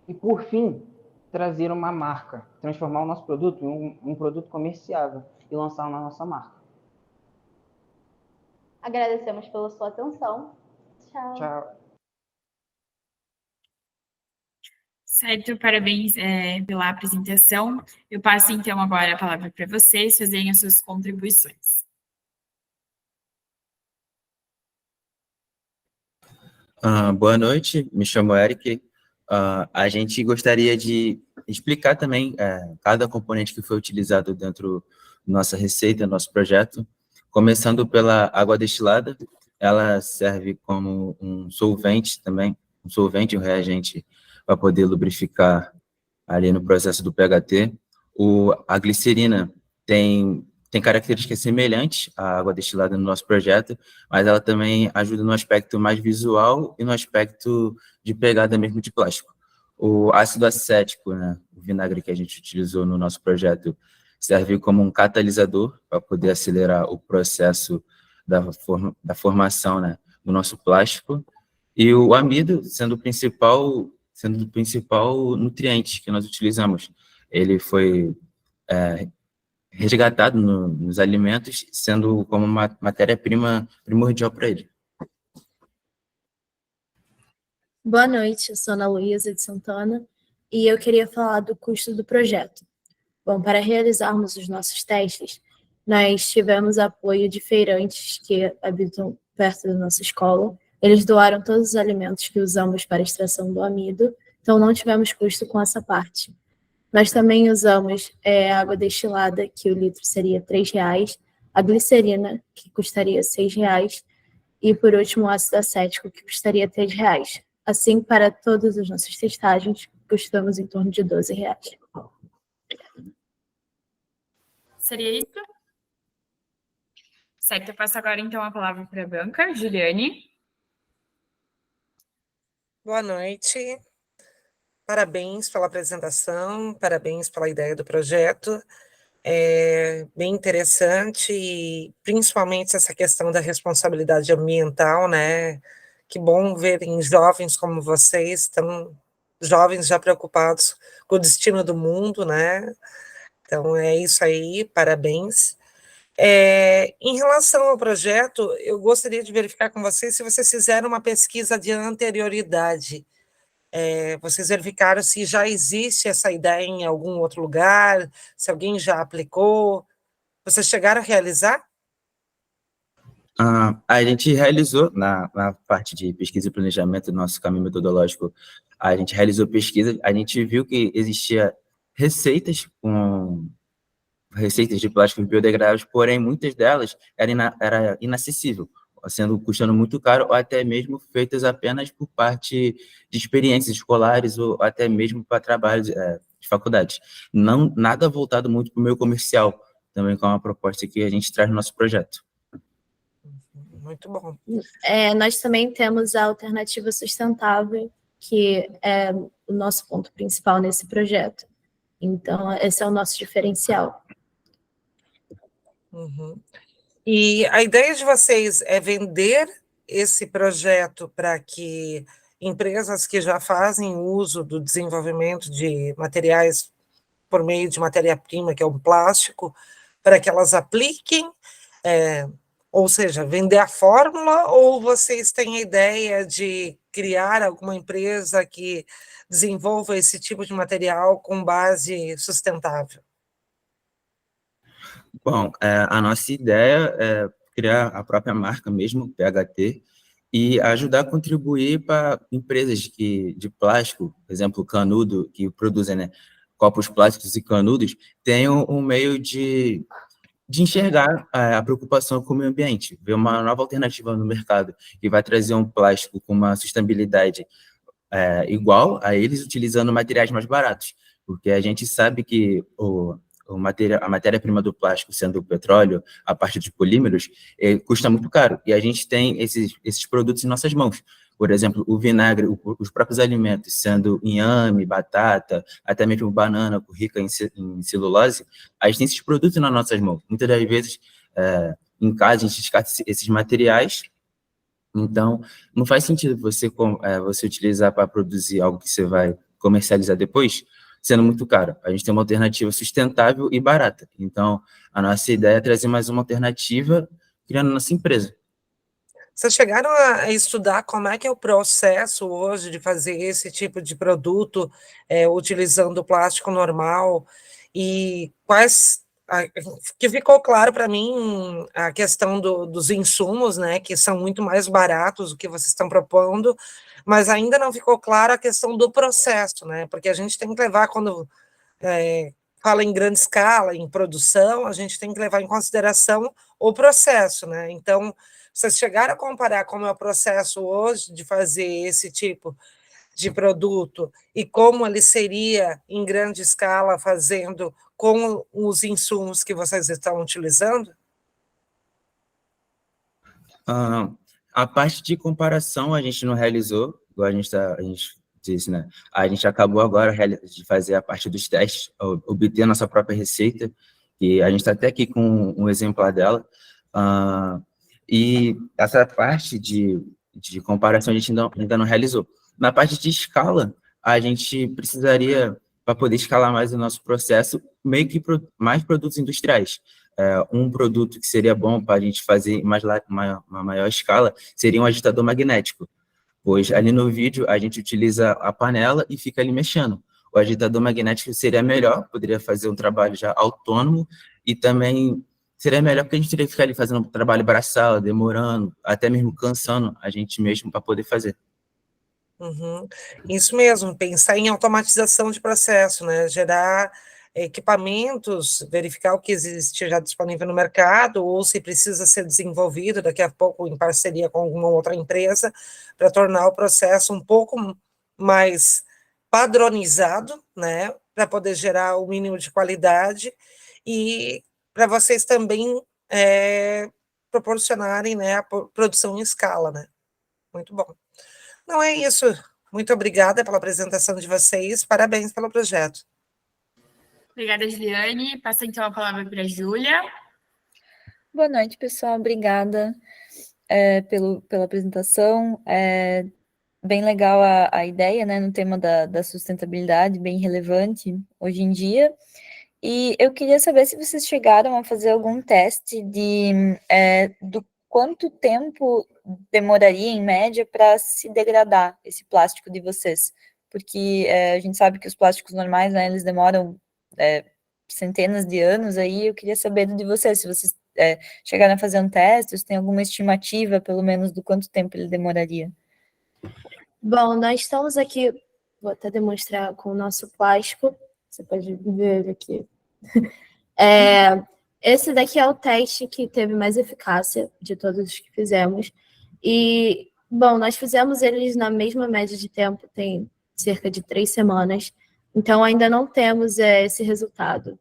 e por fim, trazer uma marca, transformar o nosso produto em um produto comerciável e lançar na nossa marca. Agradecemos pela sua atenção. Tchau. Tchau. Certo, parabéns pela apresentação. Eu passo, então, agora a palavra para vocês fazerem as suas contribuições. Boa noite, me chamo Eric. A gente gostaria de explicar também cada componente que foi utilizado dentro da nossa receita, nosso projeto. Começando pela água destilada, ela serve como um solvente também, um reagente para poder lubrificar ali no processo do PHT. A glicerina tem características semelhantes à água destilada no nosso projeto, mas ela também ajuda no aspecto mais visual e no aspecto de pegada mesmo de plástico. O ácido acético, né, o vinagre que a gente utilizou no nosso projeto, serve como um catalisador para poder acelerar o processo da formação, né, do nosso plástico. E o amido, sendo o principal nutriente que nós utilizamos. Ele foi resgatado nos alimentos, sendo como uma matéria-prima primordial para ele. Boa noite, eu sou Ana Luísa de Santana e eu queria falar do custo do projeto. Bom, para realizarmos os nossos testes, nós tivemos apoio de feirantes que habitam perto da nossa escola. Eles doaram todos os alimentos que usamos para a extração do amido, então não tivemos custo com essa parte. Nós também usamos água destilada, que o litro seria R$ 3,00, a glicerina, que custaria R$ 6,00, e, por último, o ácido acético, que custaria R$ 3,00. Assim, para todas as nossas testagens, custamos em torno de R$ 12,00. Seria isso? Certo, eu passo agora, então, a palavra para a banca. Juliane. Boa noite. Parabéns pela apresentação, parabéns pela ideia do projeto. É bem interessante e principalmente essa questão da responsabilidade ambiental, né? Que bom verem jovens como vocês, tão jovens já preocupados com o destino do mundo, né? Então é isso aí, parabéns. Em relação ao projeto, eu gostaria de verificar com vocês se vocês fizeram uma pesquisa de anterioridade. Vocês verificaram se já existe essa ideia em algum outro lugar, se alguém já aplicou. Vocês chegaram a realizar? A gente realizou, na parte de pesquisa e planejamento do nosso caminho metodológico, a gente realizou pesquisa, a gente viu que existia receitas de plásticos biodegradáveis, porém muitas delas era inacessível, custando muito caro, ou até mesmo feitas apenas por parte de experiências escolares, ou até mesmo para trabalhos de faculdade. Nada voltado muito para o meio comercial, também com uma proposta que a gente traz no nosso projeto. Muito bom. Nós também temos a alternativa sustentável, que é o nosso ponto principal nesse projeto. Então, esse é o nosso diferencial. Uhum. E a ideia de vocês é vender esse projeto para que empresas que já fazem uso do desenvolvimento de materiais por meio de matéria-prima, que é o plástico, para que elas apliquem, ou seja, vender a fórmula, ou vocês têm a ideia de criar alguma empresa que desenvolva esse tipo de material com base sustentável? Bom, a nossa ideia é criar a própria marca mesmo, PHT, e ajudar a contribuir para empresas de plástico, por exemplo, canudo, que produzem, né, copos plásticos e canudos, tenham um meio de enxergar a preocupação com o meio ambiente, ver uma nova alternativa no mercado, que vai trazer um plástico com uma sustentabilidade igual a eles, utilizando materiais mais baratos, porque a gente sabe que a matéria-prima do plástico, sendo o petróleo, a parte de polímeros, custa muito caro, e a gente tem esses produtos em nossas mãos. Por exemplo, o vinagre, os próprios alimentos, sendo inhame, batata, até mesmo banana rica em celulose, a gente tem esses produtos nas nossas mãos. Muitas das vezes, em casa, a gente descarta esses materiais, então não faz sentido você utilizar para produzir algo que você vai comercializar depois, sendo muito caro. A gente tem uma alternativa sustentável e barata. Então, a nossa ideia é trazer mais uma alternativa criando nossa empresa. Vocês chegaram a estudar como é que é o processo hoje de fazer esse tipo de produto, utilizando o plástico normal, e que ficou claro para mim a questão dos insumos, né, que são muito mais baratos do que vocês estão propondo, mas ainda não ficou clara a questão do processo, né, porque a gente tem que levar, quando fala em grande escala, em produção, a gente tem que levar em consideração o processo, né, então, vocês chegaram a comparar como é o processo hoje de fazer esse tipo de produto e como ele seria em grande escala fazendo com os insumos que vocês estão utilizando? A parte de comparação a gente não realizou, igual a gente disse, né? A gente acabou agora de fazer a parte dos testes, obter a nossa própria receita, e a gente está até aqui com um exemplar dela. E essa parte de comparação a gente ainda não realizou. Na parte de escala, a gente precisaria, para poder escalar mais o nosso processo, meio que mais produtos industriais. Um produto que seria bom para a gente fazer uma maior escala seria um agitador magnético, pois ali no vídeo a gente utiliza a panela e fica ali mexendo. O agitador magnético seria melhor, poderia fazer um trabalho já autônomo, e também seria melhor porque a gente teria que ficar ali fazendo um trabalho braçal, demorando, até mesmo cansando a gente mesmo para poder fazer. Uhum. Isso mesmo, pensar em automatização de processo, né? Gerar equipamentos, verificar o que existe já disponível no mercado, ou se precisa ser desenvolvido daqui a pouco em parceria com alguma outra empresa, para tornar o processo um pouco mais padronizado, né? Para poder gerar o mínimo de qualidade e para vocês também proporcionarem, né, a produção em escala, né? Muito bom. Não é isso. Muito obrigada pela apresentação de vocês. Parabéns pelo projeto. Obrigada, Juliane. Passo então a palavra para a Júlia. Boa noite, pessoal. Obrigada pela apresentação. Bem legal a ideia, né, no tema da sustentabilidade, bem relevante hoje em dia. E eu queria saber se vocês chegaram a fazer algum teste do quanto tempo demoraria, em média, para se degradar esse plástico de vocês. Porque a gente sabe que os plásticos normais, né, eles demoram centenas de anos, aí eu queria saber de vocês, se vocês chegaram a fazer um teste, se tem alguma estimativa, pelo menos, do quanto tempo ele demoraria. Bom, nós estamos aqui, vou até demonstrar com o nosso plástico, você pode ver aqui. Esse daqui é o teste que teve mais eficácia de todos os que fizemos. E, bom, nós fizemos eles na mesma média de tempo, tem cerca de 3 semanas. Então, ainda não temos esse resultado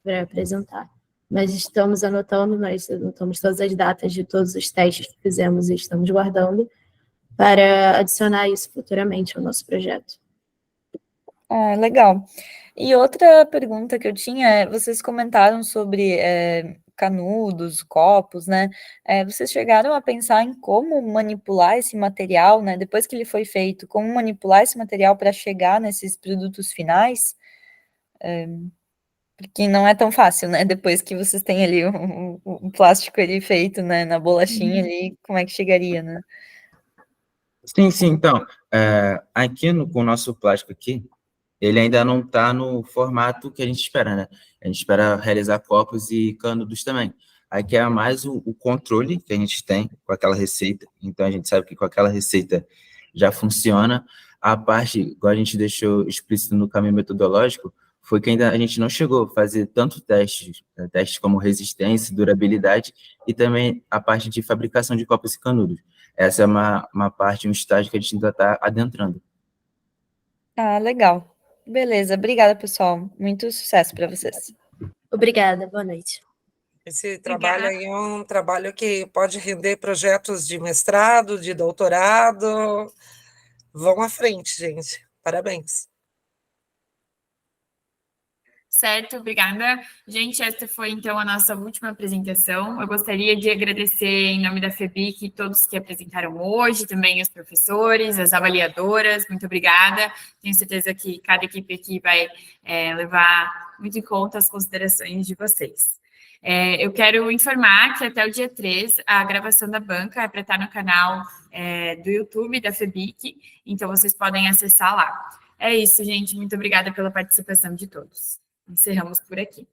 para apresentar. Mas estamos anotando, nós anotamos todas as datas de todos os testes que fizemos e estamos guardando para adicionar isso futuramente ao nosso projeto. Legal. E outra pergunta que eu tinha vocês comentaram sobre canudos, copos, né? Vocês chegaram a pensar em como manipular esse material, né? Depois que ele foi feito, como manipular esse material para chegar nesses produtos finais? Porque não é tão fácil, né? Depois que vocês têm ali o plástico ali feito, né, na bolachinha ali, como é que chegaria, né? Sim, sim, então, aqui com o nosso plástico aqui, ele ainda não está no formato que a gente espera, né? A gente espera realizar copos e canudos também. Aqui é mais o controle que a gente tem com aquela receita, então a gente sabe que com aquela receita já funciona. A parte, igual a gente deixou explícito no caminho metodológico, foi que ainda a gente não chegou a fazer tanto testes como resistência, durabilidade, e também a parte de fabricação de copos e canudos. Essa é uma parte, um estágio que a gente ainda está adentrando. Ah, legal. Beleza, obrigada, pessoal. Muito sucesso para vocês. Obrigada, boa noite. Esse trabalho aí é um trabalho que pode render projetos de mestrado, de doutorado. Vão à frente, gente. Parabéns. Certo, obrigada. Gente, esta foi então a nossa última apresentação. Eu gostaria de agradecer em nome da FEBIC todos que apresentaram hoje, também os professores, as avaliadoras, muito obrigada. Tenho certeza que cada equipe aqui vai levar muito em conta as considerações de vocês. Eu quero informar que até o dia 3, a gravação da banca é para estar no canal do YouTube da FEBIC, então vocês podem acessar lá. É isso, gente. Muito obrigada pela participação de todos. Encerramos por aqui.